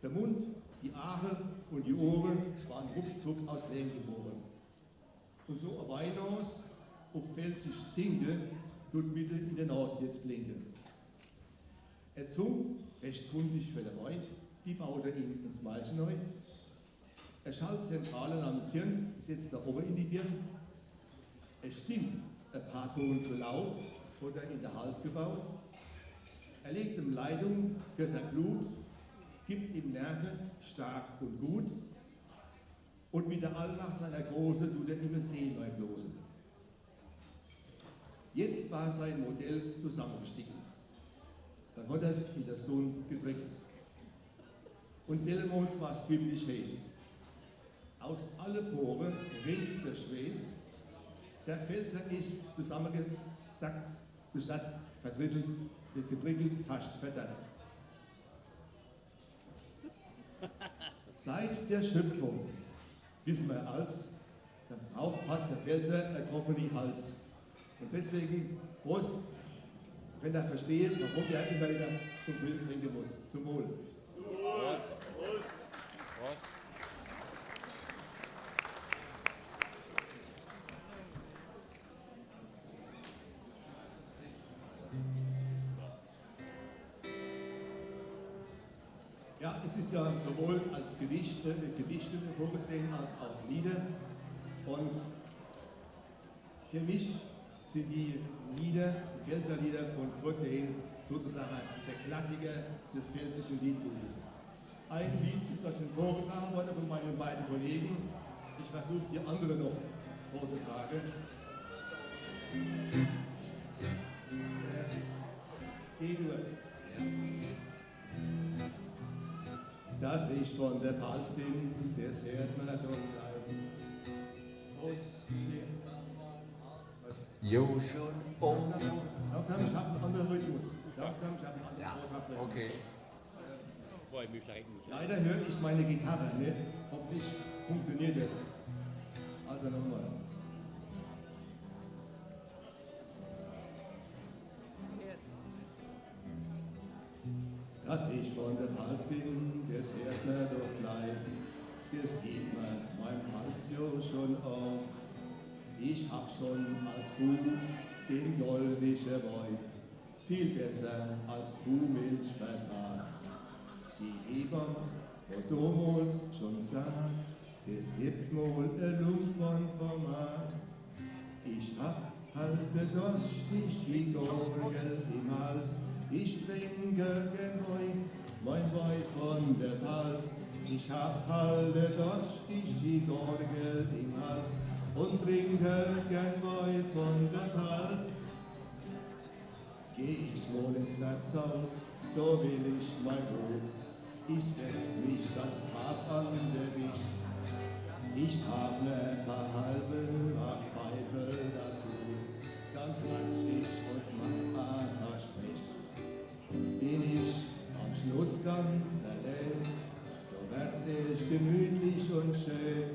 E: Der Mund, die Aare und die Ohren waren ruckzuck aus Lehm geboren. Und so ein Weinhaus auf Pfälzisch Zinke tut Mitte in der Nase jetzt blinken. Er Zung, recht kundig für den Wein, die baut er ihm ins Malchen neu. Er Schaltzentrale namens Hirn setzt er oben in die Birn. Er stimmt ein paar Tonen zu laut, hat er in den Hals gebaut. Er legt ihm Leitung für sein Blut, gibt ihm Nerven stark und gut. Und mit der Allmacht seiner Große tut er ihm eine See neu bloßen. Jetzt war sein Modell zusammengestiegen. Dann hat er es in der Sonne gedrückt. Und seltenmals war es ziemlich heiß. Aus allen Poren rinnt der Schweiß. Der Pfälzer ist zusammengesackt, besatt, verdrittelt, gedrittelt, fast verdammt. Seit der Schöpfung wissen wir als, der Brauch hat der Pfälzer ein trockenen Hals. Und deswegen, Prost, wenn er versteht, warum er immer wieder zum Bild trinken muss. Zum Wohl.
F: Prost. Prost. Prost.
E: Ja, es ist ja sowohl als Gedichte vorgesehen als auch Lieder. Und für mich sind die Lieder, die Pfälzer Lieder von Kurt Dehn sozusagen der Klassiker des pfälzischen Liedgutes. Ein Lied ist euch schon vorgetragen worden von meinen beiden Kollegen. Ich versuche die andere noch vorzutragen. G-Dur. Dass ich von der Palz bin, das hört man doch gleich.
C: Jo schon um.
E: Langsam, ich habe einen anderen Rhythmus. Langsam, ich habe einen anderen
C: Ja,
E: Vortragsrhythmus.
C: okay.
E: Leider höre ich meine Gitarre nicht. Hoffentlich funktioniert es. Also nochmal. Dass ich von der Palz bin, das hört man doch gleich. Das sieht man mein Hals ja schon auch. Ich hab schon als Bub den goldischen Wein viel besser als Kuhmilch vertragen. Die Hebamme hat damals schon gesagt, das hebt mal ein Lump von Format. Ich hab halt durstig Gurgel im Hals, ich trinke gern Wein, mein Wein von der Palz. Ich hab halt durstig Gurgel im Hals und trinke gern Wein von der Palz. Geh ich wohl ins Wirtshaus, da will ich mein Brot. Ich setz mich ganz brav an der Tisch. Ich hab ne paar halbe was Pfeife dazu. Dann klatsch ich und mach ein paar Sprich. Bin ich am Schluss ganz allein, herzlich, gemütlich und schön.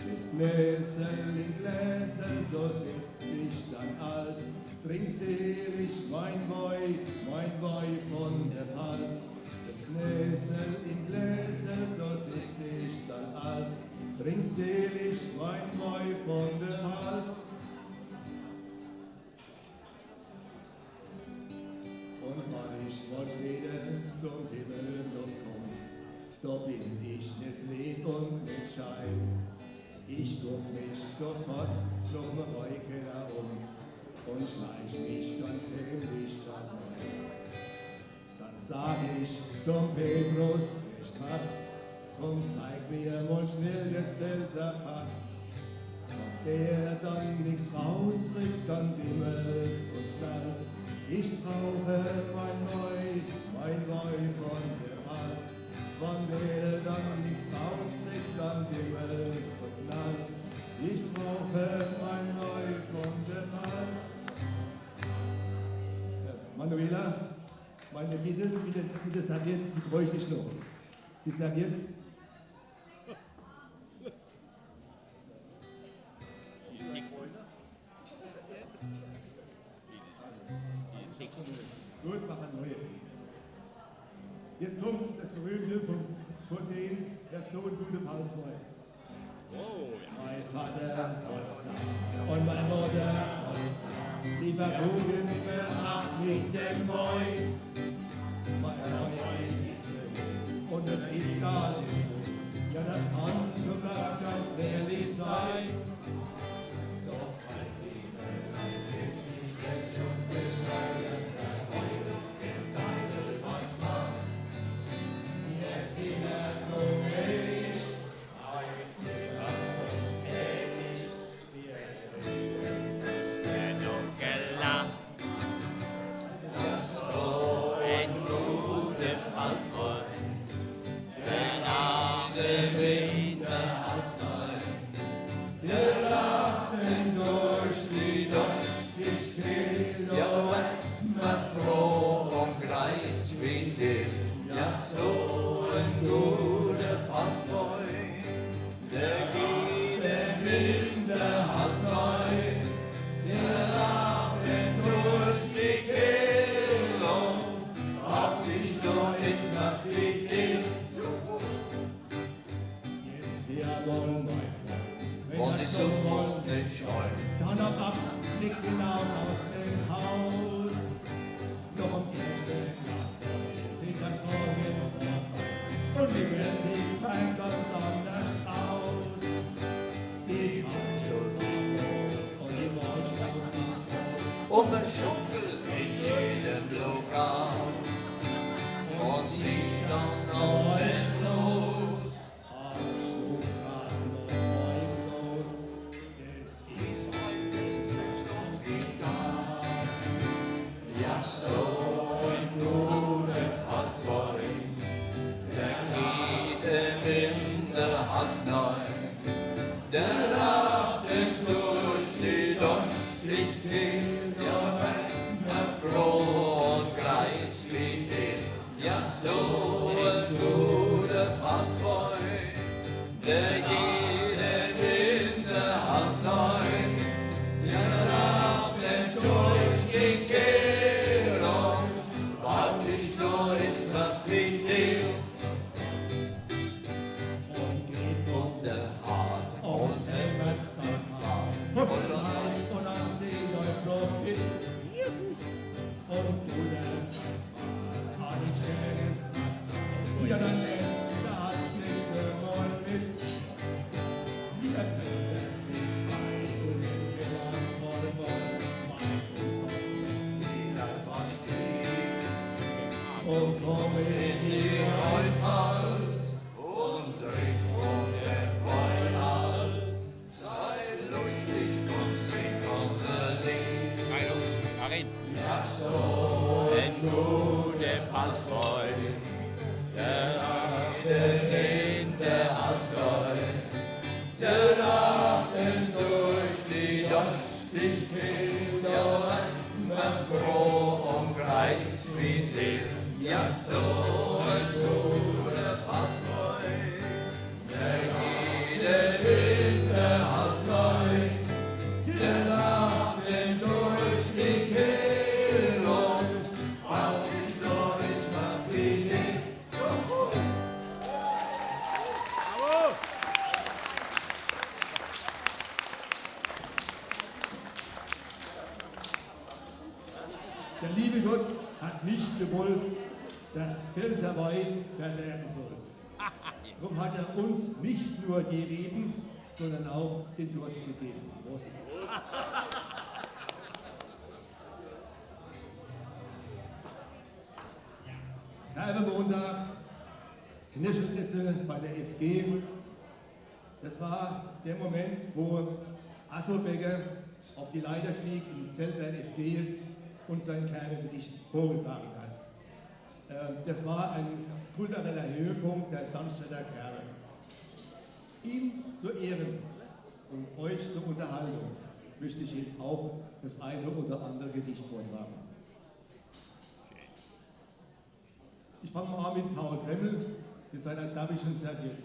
E: Bis Näsel in Gläsern, so sitz ich dann als trinkselig mein Boy von der Hals. Bis Näsel in Gläsern, so sitz ich dann als trinkselig mein Boy von der Hals. Und wann ich mal später zum Himmel noch komm, da bin ich nicht blöd und nicht schei. Ich guck mich sofort noch mal Heukeller und schleich mich ganz heimlich dort rein. Dann sag ich zum Petrus, nicht was, komm zeig mir mal schnell das Felserfass. Ob der dann nix rausrückt, dann wimmels und knalls. Ich brauche mein Boy von der Hals. Wann der dann nix rausrückt, dann wimmels und knalls. Ich brauche mein Boy von der Hals. Manuela, meine bitte Serviette, die bräuchte ich noch. Die Serviette. Gut, mach eine neue. Jetzt kommt das berühmte von denen, der Sohn gute Palswein.
F: Oh, ja.
E: Mein Vater hat gesagt und meine Mutter hat gesagt, lieber Kuchen, beacht mich dem Boy. Mein Boy geht und es ist gar nicht gut. Ja, das kann sogar ganz gefährlich sein. Doch mein lieber Leib ist nicht schlecht und beschreit, dass der Eule im Teufel was macht. Wir Kinder nur ewig, eins immer uns ewig. Wir trinken das
C: Genug gelacht. Ja, so ein guter Palswein. Der Abend wieder als neu. Der lachten durch die Dostigkeit. Ja, immer froh und gleich wie dir. Ja, so ein guter Palswein. Der geht im Winter als neu. Der lachten durch die Kehlung. Auf die Stur ist noch wie dir.
E: Jetzt jawohl, mein Freund,
C: Und ist so wohl nicht scheu.
E: dann ab, nix hinaus aus dem Haus. Noch am ersten Glas voll sieht das Morgen vorbei. Und die Welt sieht kein ganz anders aus. Die Maus ist groß und die Mausstaus ist groß.
C: Und man schunkelt in jedem Lokal. Und sich dann noch nicht los.
E: Am Schluss grad noch heimlos. Es ist heute schlecht und egal.
C: Ja, so ein guter Palswein. Der geht im Winter als neu. Der lacht ihm durch die Dostigkeit. Ja, wenn er froh und gleich wie dir. Ja, so ein guter Palswein. Der geht im Winter als neu. Der lacht ihm durch die Kehlung. Wart ich nur, ist man wie dir.
E: Und geht
C: Und der Hart
E: und
C: und
E: hemmert's dann mal. Und schreit und dann singt euch Profit. Und du der an ein schönes Matze. Ja, dann nimmst du das nächste Mal mit. Wir Pilze sind frei und im Keller voll Woll. Mein Sonne wieder fast geht. Und komm in die
C: Hals und trink von der Wein aus. Sei lustig und sing unser Lied.
F: Karin.
C: Ja, so ein guter Palswein. Der lacht in der Astrein. Der lacht durch die Dostigkeit. Ja, immer froh und gleich wie dir. Ja, so ein guter Palswein.
E: Der liebe Gott hat nicht gewollt, dass Pfälzerwein verderben soll. Darum hat er uns nicht nur die Reben, sondern auch den Durst gegeben. Prost. Montag, Knöchelesse bei der FG. Das war der Moment, wo Arthur Becker auf die Leiter stieg im Zelt der FG und sein Kerbebericht vorgetragen hat. Das war ein kultureller Höhepunkt der Darmstädter Kerbe. Ihm zu Ehren und euch zur Unterhaltung möchte ich jetzt auch das eine oder andere Gedicht vortragen. Ich fange mal an mit Paul Bremmel mit seiner Dabbischen Serviette.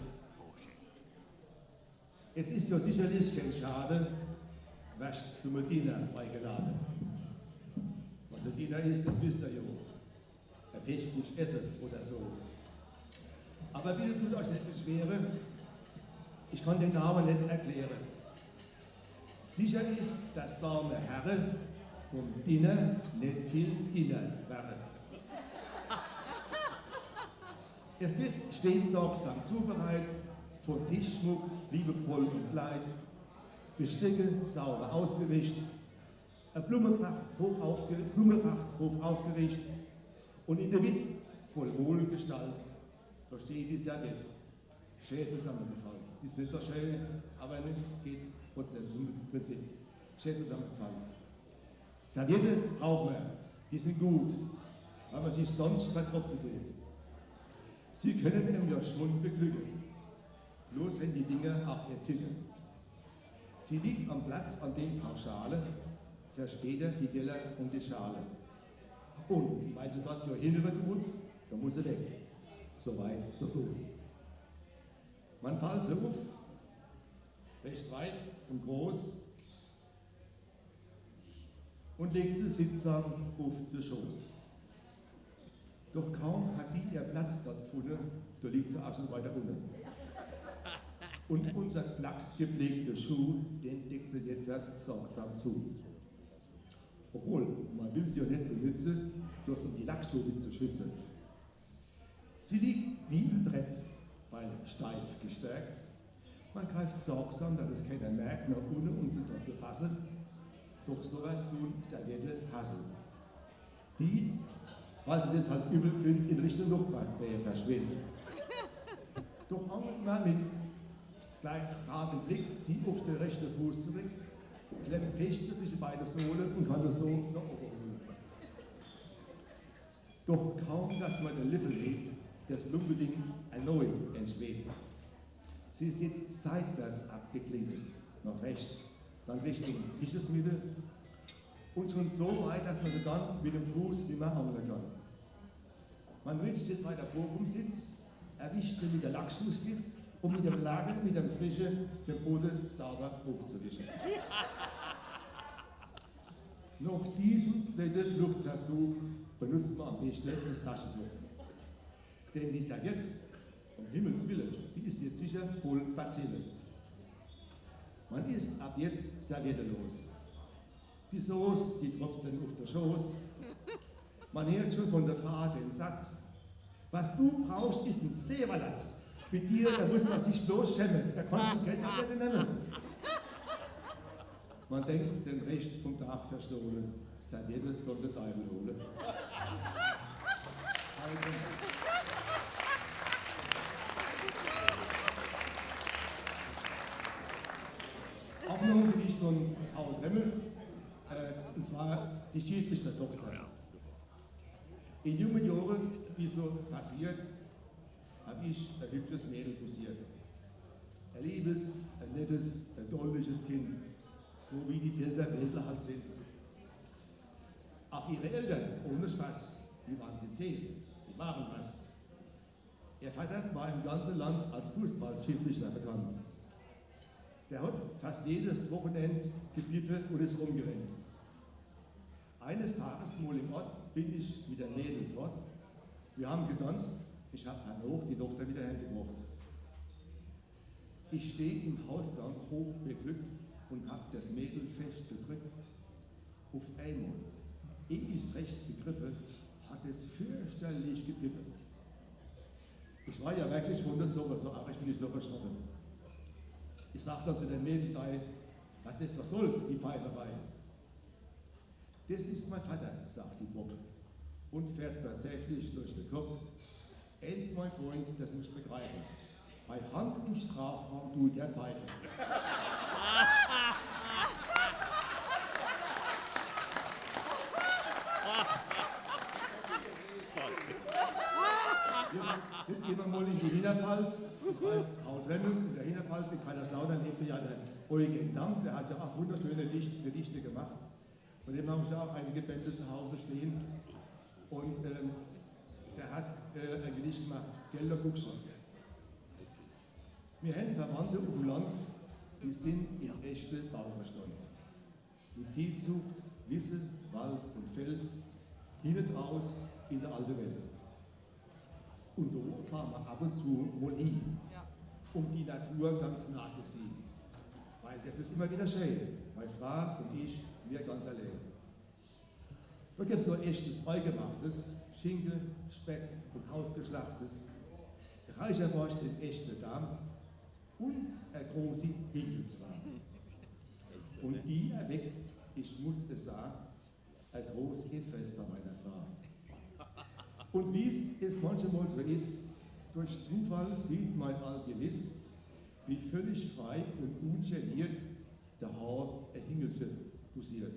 E: Es ist ja sicherlich kein Schade, was zum Diener beigeladen. Was ein Diener ist, das wisst ihr ja. Er fährt nicht essen oder so. Aber bitte tut euch nicht beschweren, ich kann den Namen nicht erklären. Sicher ist, dass Dame Herren vom Diener nicht viel Diener werden. Es wird stets sorgsam zubereitet, von Tischschmuck liebevoll und kleid, Bestecke sauber ausgewischt, eine Blumenpracht hoch aufgerichtet und in der Mitte voll Wohlgestalt, da steht die Serviette, schön zusammengefallen. Ist nicht so schön, aber geht trotzdem im Prinzip. Schön zusammengefallen. Serviette braucht man, die sind gut, weil man sich sonst verkropfen tut. Sie können ihn ja schon beglücken, bloß wenn die Dinge auch ertücken. Sie liegt am Platz, an dem Pauschale, für später die Teller und die Schale. Und weil sie dort ja hinüber tut, dann muss sie weg. So weit, so gut. Man fällt sie auf, recht weit und groß, und legt sie sittsam auf den Schoß. Doch kaum hat die ihr Platz dort gefunden, da liegt sie auch schon weiter unten. Und unser glatt gepflegter Schuh, den deckt sie jetzt sorgsam zu. Obwohl, man will sie ja nicht benutzen, bloß um die Lackschuhe zu schützen. Sie liegt wie im Brett, weil steif gestärkt. Man greift sorgsam, dass es keiner merkt, nach unten, um sie dort zu fassen. Doch sowas tun Serviette hassen. Die, weil sie das halt übel findet, in Richtung Luftbahn verschwinden. Doch angelt man mit gleich geradem Blick sie auf den rechten Fuß zurück, klemmt fest zwischen beide Sohlen und kann das so nach oben holen. Doch kaum, dass man den Liffel hebt, das Lumpending erneut entschwebt. Sie sitzt seitwärts abgegliedert, nach rechts, dann Richtung Tischesmitte und schon so weit, dass man sie dann mit dem Fuß nicht mehr angeln kann. Man richtet jetzt weiter vor vom Sitz, erwischt sie mit der Lackschuhspitze, um mit dem Lager, mit dem Frische, den Boden sauber aufzuwischen. Nach diesem zweiten Fluchtversuch benutzt man am besten das Taschentuch. Denn die Serviette, um Himmels Willen, die ist jetzt sicher voll Bazillen. Man ist ab jetzt serviettelos. Die Sauce, die tropft dann auf den Schoß. Man hört schon von der Frau den Satz: Was du brauchst, ist ein Seeverlatz. Mit dir, da muss man sich bloß schämen. Da kannst du keine Serviette nehmen. Man denkt, den Recht vom Tag verstohlen. Serviette soll der Teufel holen. Auch noch ein Gedicht von Paul Bremmel, und zwar die Schiedsrichter-Tochter. In jungen Jahren, wie so passiert, habe ich ein hübsches Mädel posiert. Ein liebes, ein nettes, ein dolliges Kind, so wie die Pfälzer Mädel halt sind. Auch ihre Eltern, ohne Spaß, die waren gezählt, die waren was. Ihr Vater war im ganzen Land als Fußballschiedsrichter bekannt. Der hat fast jedes Wochenende gepfiffen und ist rumgerannt. Eines Tages mal im Ort bin ich mit der Mädel fort. Wir haben getanzt, ich habe Herrn Hoch die Tochter wieder hergebracht. Ich stehe im Hausgang hoch beglückt und habe das Mädel fest gedrückt. Auf einmal ehe ich es recht begriffen, hat es fürchterlich gepfiffen. Ich war ja wirklich von der Suppe, so arg bin ich doch erschrocken. Ich sagte dann zu den Mädchen, was das doch soll, die Pfeiferei. Das ist mein Vater, sagt die Puppe und fährt tatsächlich durch den Kopf. Eins, mein Freund, das musst du begreifen. Bei Hand im Strafraum tut der Pfeife. Jetzt gehen wir mal in die Hienerpfalz. Ich weiß, Hautrennen in der Hienerpfalz, in Kaiserslautern lebte ja der Eugen Damm, der hat ja auch wunderschöne Gedichte gemacht. Von dem habe ich ja auch einige Bände zu Hause stehen. Und der hat ein Gedicht gemacht, Gelder Buchse. Wir haben Verwandte auf dem Land, die sind im echten Bauernstand. Mit Viehzucht, Wiese, Wald und Feld, hinten raus in der alten Welt. Und da fahren wir ab und zu mal hin, um die Natur ganz nah zu sehen. Weil das ist immer wieder schön. Meine Frau und ich, wir ganz allein. Da gibt es noch echtes Beigemachtes, Schinken, Speck und Hausgeschlachtes, Reicherwurst in echter Darm und eine große Hinkelsware. Und die erweckt, ich muss es sagen, ein großes Interesse bei meiner Frau. Und wie es manchmal so ist, durch Zufall sieht mein Alchemist, wie völlig frei und ungeniert der Haar ein Hingelchen posiert.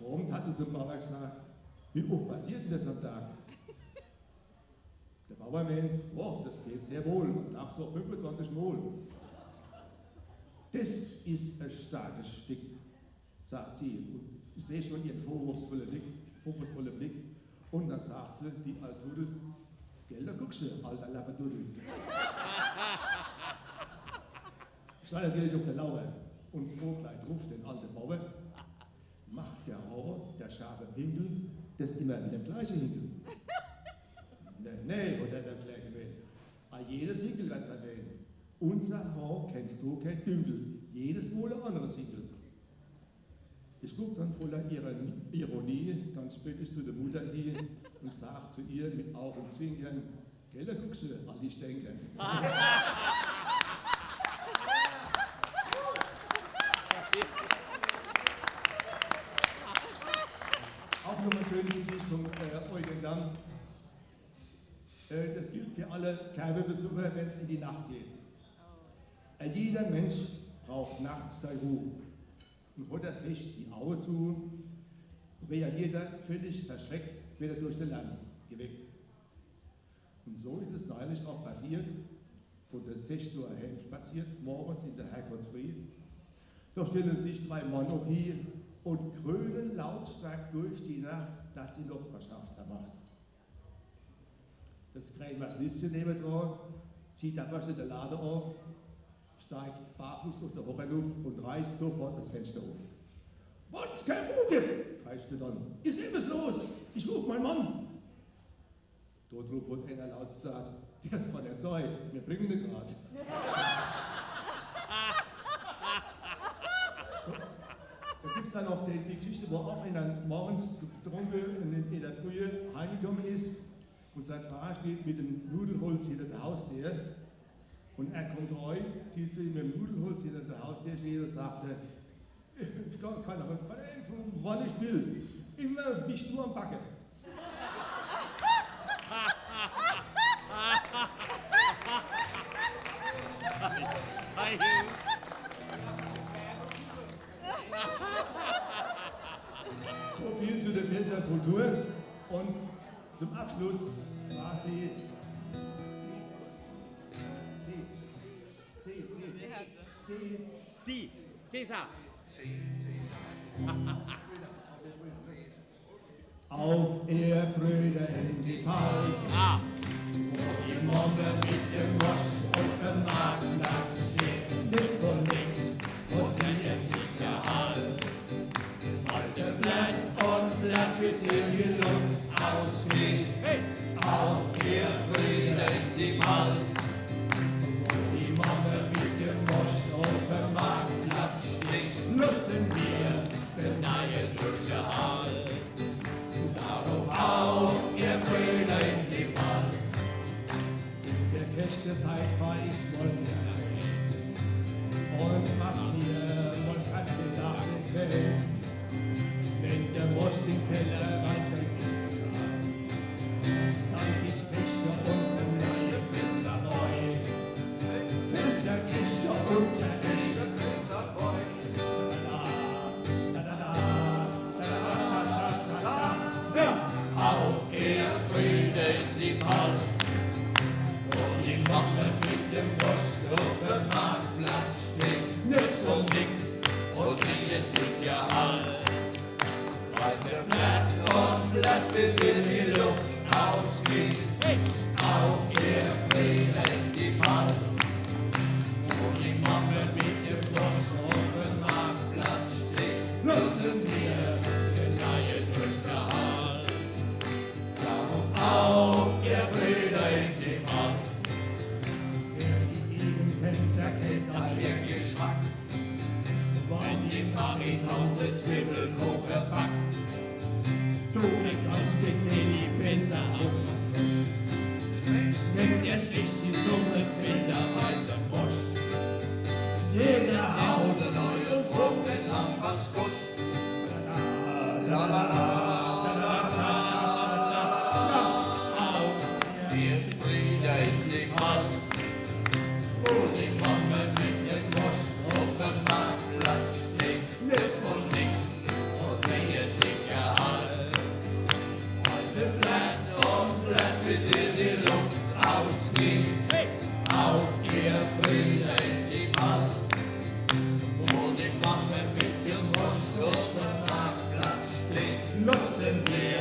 E: Warum hatte sie dem Bauer gesagt, wie oft passiert denn das am Tag? Der Bauer meint, oh, das geht sehr wohl, am Tag so 25 Mal. Das ist ein starkes Stück, sagt sie. Und ich sehe schon ihren vorwurfsvollen Blick. Und dann sagt sie, die Altudel, Gelder guckst du, alter Lapperdudel. Ich war natürlich auf der Lauer und frohkleid ruft den alten Bauer, macht der Haar, der scharfe Pinkel, das immer mit dem gleichen Hinkel. Nee, hat er der Kleine gemeint. Jedes Hinkel wird erwähnt. Unser Haar kennt du kein Dünkel, jedes Mal ein anderes Hinkel. Ich gucke dann voller Ironie ganz spöttisch zu der Mutter hin und sage zu ihr mit Augenzwinkern, Gelder guckst du, an die Stenker. Auch noch ein schönes Gedicht von Eugen Damm. Das gilt für alle Kerbebesucher, wenn es in die Nacht geht. Jeder Mensch braucht nachts seine Ruhe. Und hat er fest die Augen zu, reagiert er völlig verschreckt, wird er durch den Land geweckt. Und so ist es neulich auch passiert, von der 6 Uhr heim spaziert, morgens in der Herrgottsfrüh. Da stellen sich 3 Mann auch hier und krönen lautstark durch die Nacht, dass die Nachbarschaft erwacht. Das Krämers Liste neben dran, zieht der Wasche der Lade an, steigt barfuß auf der Woche auf und reißt sofort das Fenster auf. Wenn es keine Ruhe gibt, kreischt er dann, ist etwas los, ich rufe meinen Mann. Dort wird einer laut gesagt, das kann nicht sein, wir bringen ihn gerade. So, da gibt es dann auch die Geschichte, wo auch einer morgens getrunken in der Früh heimgekommen ist und seine Frau steht mit dem Nudelholz hinter der Haustür. Und er kommt rein, sieht sie mit dem Nudelholz hinter der Haustür stehen und sagt, ich kann aber, wann ich will, immer nicht nur am Backen. So viel zu der Pfälzer Kultur und zum Abschluss war sie
F: Sie, Cäsar.
E: Auf ihr Brüder in die Pals, wo die Momme mit dem Wurst und dem Marktplatz steht, nimmt von nix und sie im dicker Hals. Also bleibt bis in die Luft ausgeht, auf ihr Brüder in die Pals. Müssen wir den Neue durch der der echte Pfälzerboy.
C: Auch er Brüder in die Pals. Und die Mama mit dem Wurst auf dem Marktplatz steht. Nix und nix, und wie ein dicker Hals. Weiß der Blatt und Blatt bis in die Luft ausgeht. Auch er Brüder in die Pals. Und die Mama mit dem Wurst auf dem Marktplatz steht. Lassen wir den Neue durch der Hals. Auch ihr Brüder in die Macht.
E: Wer die Gegend kennt, der kennt
C: An ihr Geschmack. Wenn die Maritante Zwiebelkuchen backt.
E: so ein ganz speziell die Pfälzer Hausmannskost.
C: Denn es ist die Summe Federweiße Wurst. Jeder haut einen neuen Frucht, wenn lang was kostet. La la la. Wir Brüder in die Macht. Wo die Mama mit dem Wurst auf dem Marktplatz steht. Nix und nix, und sehe dicker Hals. Also Blatt und Blatt bis in die Luft ausgeht. Auf ihr Brüder in die Macht. Wo die Mama mit dem Wurst auf dem Marktplatz steht. Lassen wir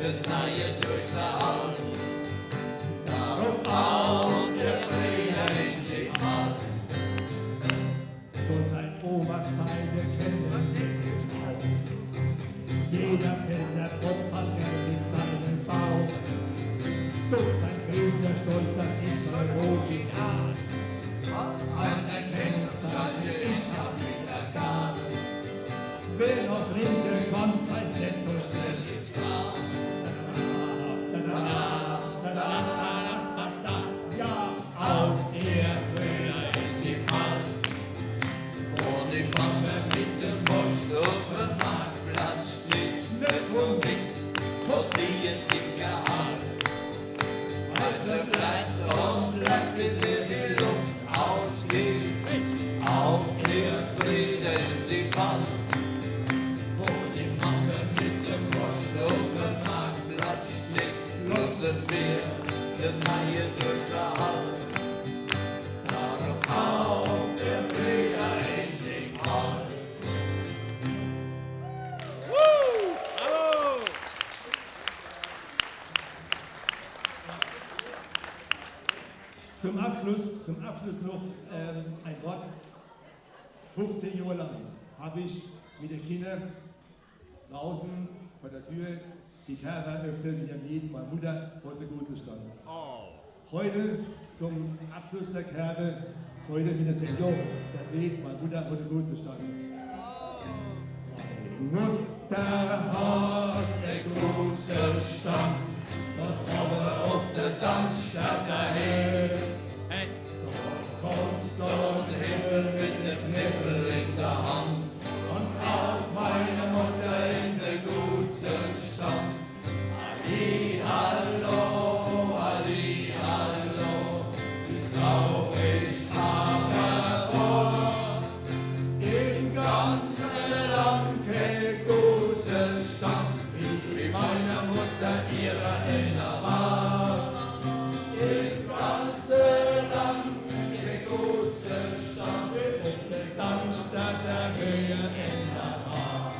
C: den Neue durch den Hals. Darum auch ihr Brüder in die Macht.
E: Von sein Oberscheide kennen wir nicht auch. Jeder Pfälzer Tropf hat Geld in seinem Bauch. Doch sein größter Stolz, das ist sein Rot wie Gas.
C: Als der Kennzeichen, ich hab wieder Gas.
E: Wer noch trinken kann, weiß nicht so schnell.
C: Ins Glas.
E: Ja,
C: Auf ihr Brüder in die Macht. Und die Mama mit dem Wurst auf dem Marktplatz steht. Nicht und nix, und sie ein dicker Hals. Also bleibt und bleibt bis in die Luft ausgeht. Auf ihr Brüder in die Macht. Wo die Mama mit dem Wurst auf dem Marktplatz steht. Lassen wir den Neue durch den Hals. Darum auf der Brüder in die Macht.
E: zum Abschluss noch ein Wort. 15 Jahre lang habe ich mit den Kindern draußen vor der Tür die Kerbe eröffnet, mit dem Lied Meine Mutter heute gut gestanden. Heute zum Abschluss der Kerbe, heute mit der Sendung, das Lied Meine Mutter heute gut gestanden. Meine Mutter hat
C: Der große Stamm, dort oben auf der Dammstadt daher. Dort kommt so ein Himmel mit dem Nippel in der Hand. Und auch meine Mutter in der guten Stamm. Ali, hallo, Ali, hallo. Sie ist traurig, aber wahr. Im ganzen Land kein guter Stamm, wie meine Mutter ihre Erinner war. Im ganzen Land kein guter Stamm, wie auf der Dammstadt der Höhe Erinner war.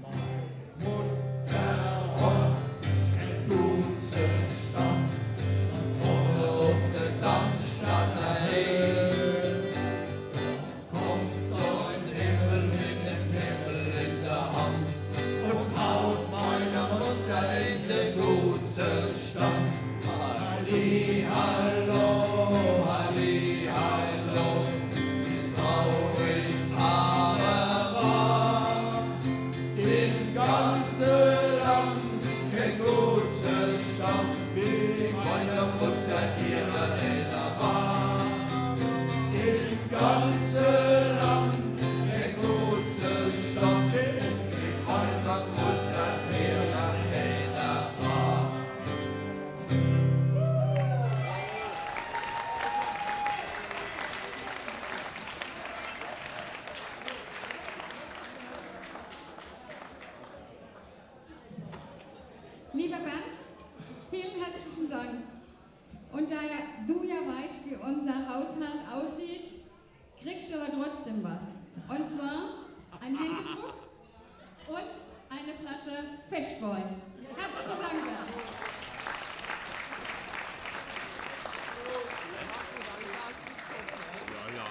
C: Meine Mutter hat kein guter Stamm, und oben auf der Dammstadt der Höhe. Kommt so ein Himmel mit dem Himmel in der Hand und haut meine Mutter in den guten Stamm. Ali, hallo, Ali, hallo, sie ist traurig, aber wahr. Im ganzen Land kein guter Stamm, wie meine Mutter ihre Eltern war. Im ganzen Land der große Stamm, wie Heimatmutter ihre Eltern war.
B: trotzdem was. Und zwar ein Händedruck und eine Flasche Fechtwein. Herzlichen Dank.
F: Ja, ja.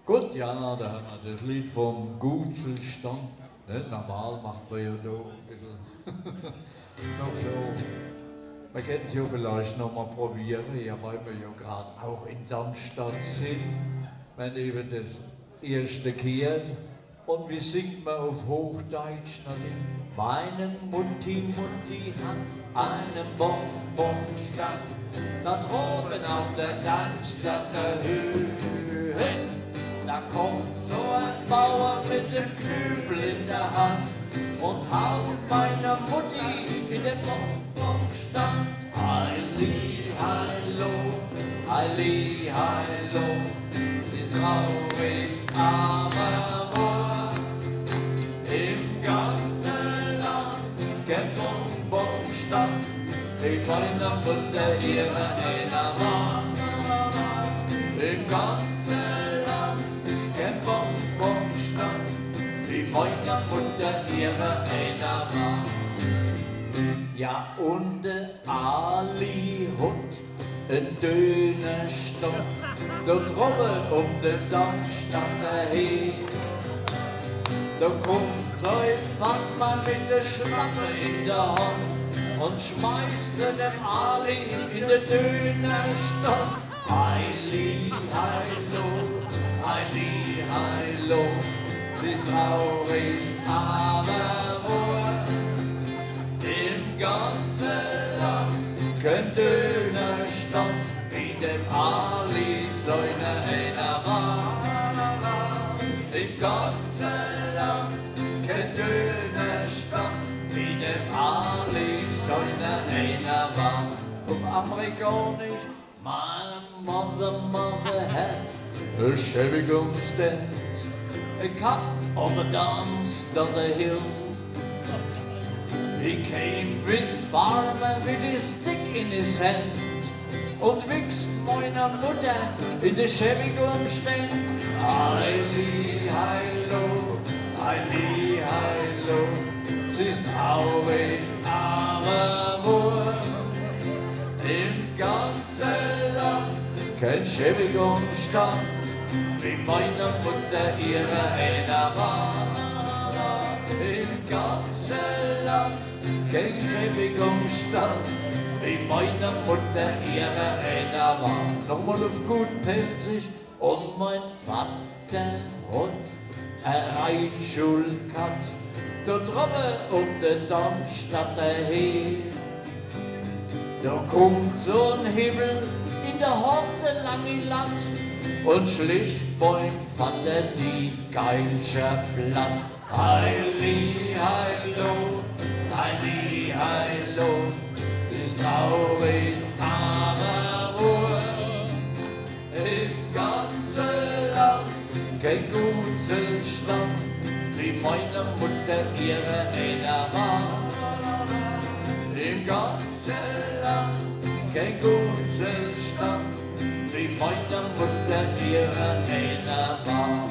C: Gut, ja, da haben wir das Lied vom Gutzelstand. Nicht normal macht man ja da ein bisschen noch so. Man kann es ja vielleicht noch mal probieren, ja, weil wir ja gerade auch in Darmstadt sind, wenn eben das erste kehrt. Und wie singt man auf Hochdeutsch natürlich? Meine Mutti hat einen Bonbonstand, da droben auf der Darmstadt der Höhe. Da kommt so ein Bauer mit dem Knüppel in der Hand und haut meiner Mutti in den Bonbonstand. Heili, hallo, heili, hallo, ist traurig, aber wohl im ganzen Land kein Bonbonstand, wie meiner Mutter ihre einer war. Im ganzen Land kein Bonbonstand, wie meiner Mutter ihre einer war. Ja, und der Ali hat ein Dönerstock, da droben um den Darmstadter Heer. Da kommt so ein Fachmann mit der Schramme in der Hand und schmeißt dem Ali in den Dönerstock. Heili, hallo, heili, hallo, sie ist traurig, aber wohl im ganzen Land kein Dönerstand, wie dem Ali seine einer war. Im ganzen Land kein Dönerstand, wie dem Ali seine einer war. Auf Amerikanisch, my mother has a Chevy stand, a cup of a dance on the hill. He came with farmer with his stick in his hand und wächst meiner Mutter in der Chevy stand. Heili, hallo, heili, hallo, sie ist traurig, aber wohl im ganzen Land kein Chevy stand, wie meiner Mutter ihre einer war. Im ganzen Land kein Chevy stand, wie meiner Mutter ihre einer war. Nochmal auf gut Pelzig, und mein Vater hat eine Reitschule gehabt, da droben um den Darmstadter Heer. Da kommt so ein Himmel in der Horde lange Land und schlicht mein Vater die Geilscher Blatt. Heili, hallo, heili, hallo, ist traurig, aber wohl im ganzen Land kein Gutzelstand, wie meiner Mutter ihre einer war. Im ganzen Land kein Gutzelstand, wie meiner Mutter ihre einer war.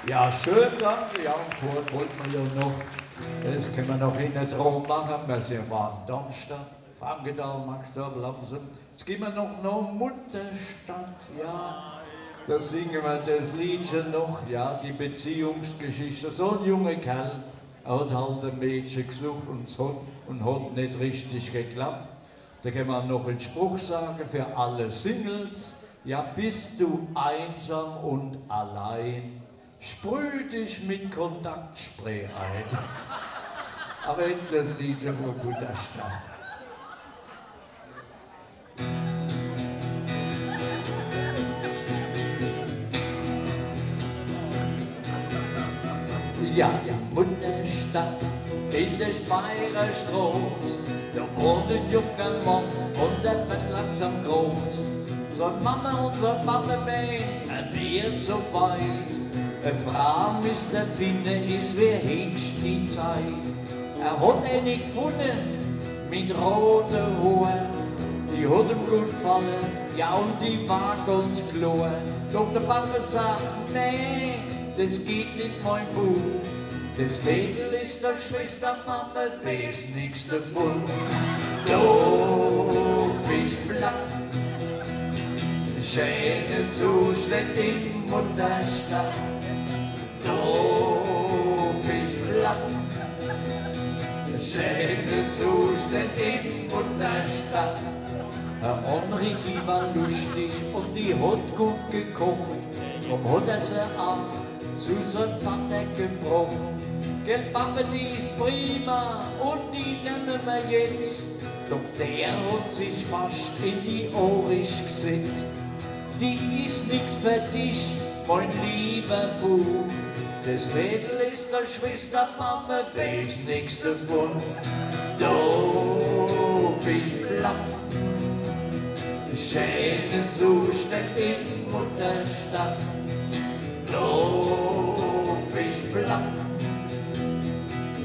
C: Ja, schön, danke. Ja, und vorhin wollten wir ja noch, das können wir noch hinten drum machen. Wir sind ja in Darmstadt, Frankenthal, Maxdorf, Lamsen. Jetzt gehen wir noch Mutterstadt, ja. Da singen wir das Liedchen noch, ja, die Beziehungsgeschichte. So ein junger Kerl hat halt ein Mädchen gesucht und hat nicht richtig geklappt. Da kann man noch einen Spruch sagen für alle Singles. Ja, bist du einsam und allein, sprüh dich mit Kontaktspray ein. Aber jetzt das Liedchen von Mutterstadt. Ja, Mutterstadt in der Speierstraße, da wohnt ein junger Mann und der wird langsam groß. So Mama und so Papa weint, er wird so weit, Eine Frau müsste finden, ist wie höchst die Zeit. Hat eine gefunden mit roten Haaren, die hat ihm gut gefallen, ja und die war ganz klar. Doch der Papa sagt, nee, das geht nicht, mein Buch. Das Mädel ist der Schwester, Mama weiß nichts davon. Du bist blatt, schöne Zustand in Mutterstadt. Du bist blatt, schöne Zustand in Mutterstadt. Henri, die war lustig und die hat gut gekocht. Drum hat sie auch zu seinem Vater gebracht. Gell, Papa, die ist prima und die nehmen wir jetzt. Doch der hat sich fast in die Ohrisch gesetzt. Die ist nix für dich, mein lieber Bub. Das Mädel ist der Schwester, Mama weiß nix davon. Du bist platt, schönen Zustand in Mutterstadt. Du bist platt,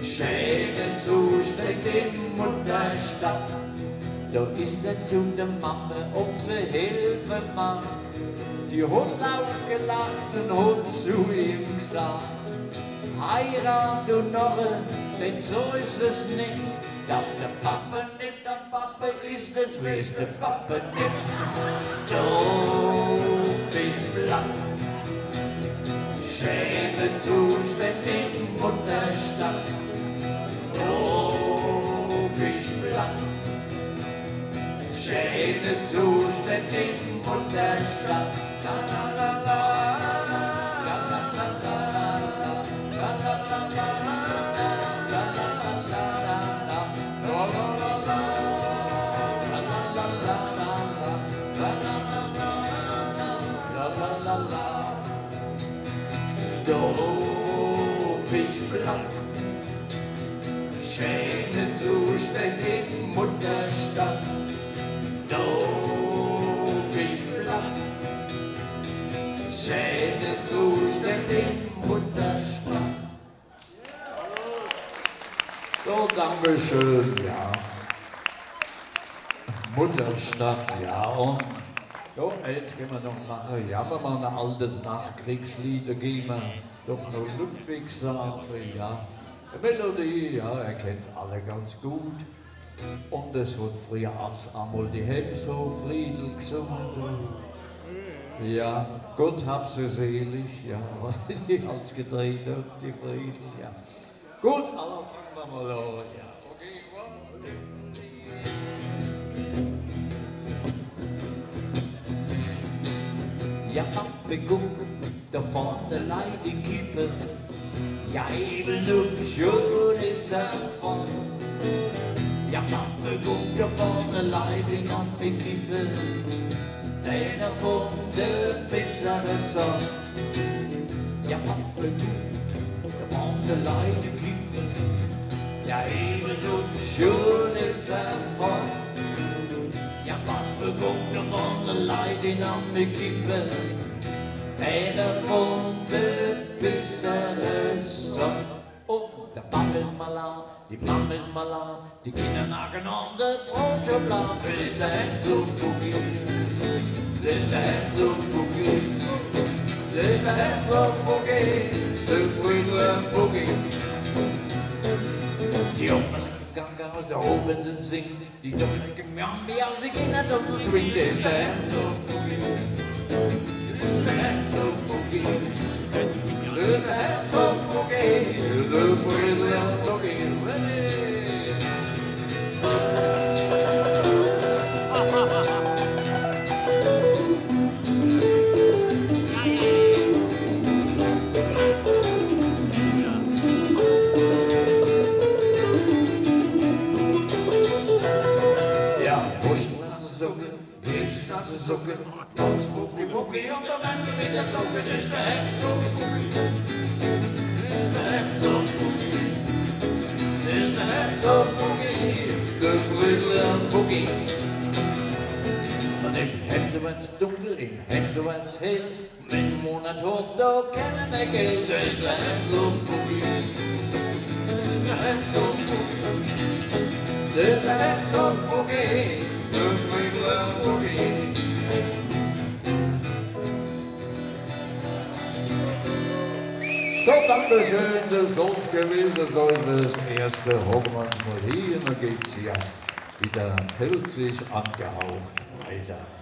C: schönen Zustand in Mutterstadt. Da ist er zu der Mama, ob sie helfen mag. Die hat laut gelacht und hat zu ihm gesagt: Heirat, du Norre, denn so ist es nicht. Dass der Papa nicht der Papa ist, das weiß der Papa nicht. Du bist platt, schöne Zustand in Mutterstadt. Du bist platt, schöne Zustand in Mutterstadt. La la la la, la la la la, la la la la, la la la la, la la la la, la la la la, la la la la. Du bist blank, schöne Zustand in Mutterstadt. Du bist blank, schöne Zustand in Mutterstadt. So, Dankeschön, ja. Mutterstadt, ja, und so, jetzt gehen wir noch machen, ja, wir mal ein altes Nachkriegslieder geben, doch noch Ludwigshafen, ja. Die Melodie, ja, ihr kennt es alle ganz gut. Und es hat früher als einmal die Hemso Friedel gesungen. Ja, Gott hab sie selig, ja, was die als gedreht hat, die Friedel, ja. Gut, aber fangen wir mal an, ja, okay, ja, Pappe, guck, da vorne leid die Kippe, ja, eben nur schon ist er von. Ja, Pappe, guck, da vorne leid die Kippe, einer von der bessere Sonne. Ja, Pappe, da vorne leid die Kippe, ja, eben nur schon ist er von. Ja, Pappe, guck, da vorne leid die Kippe, einer von der bessere Sonne. Oh, der Papa ist mal laut, die Mama ist mal laut, die Kinder nagen an der Brotschokolade. Das ist der Hemso Boogie, das ist der Hemso Boogie, das ist der Hemso Boogie, der Friedel Boogie. Die Open Ganga, der Open zu singen, die Doppel Gemjambi, als die Kinder dort zu swingen. Das ist der Hemso Boogie, das ist der Hemso Boogie. The hands of Boogie, the Friedel Boogie. Ja, Buschstraße, Wegstraße, Tanz, Boogie, Boogie, und der Mensch wieder glaubt, es ist der Hands of Boogie. De Friedel Boogie. Und im Hemse war's dunkel, im Hemse war's hell, mit dem Mond das Hoch, da kennen wir Geld, das ist ein Boogie. Das ist ein Boogie. Das ist ein Boogie. Das ist ein Boogie. So, Dankeschön, das soll es gewesen sein, das erste Hoffmann. Und hier geht's ja wieder pelzig angehaucht weiter.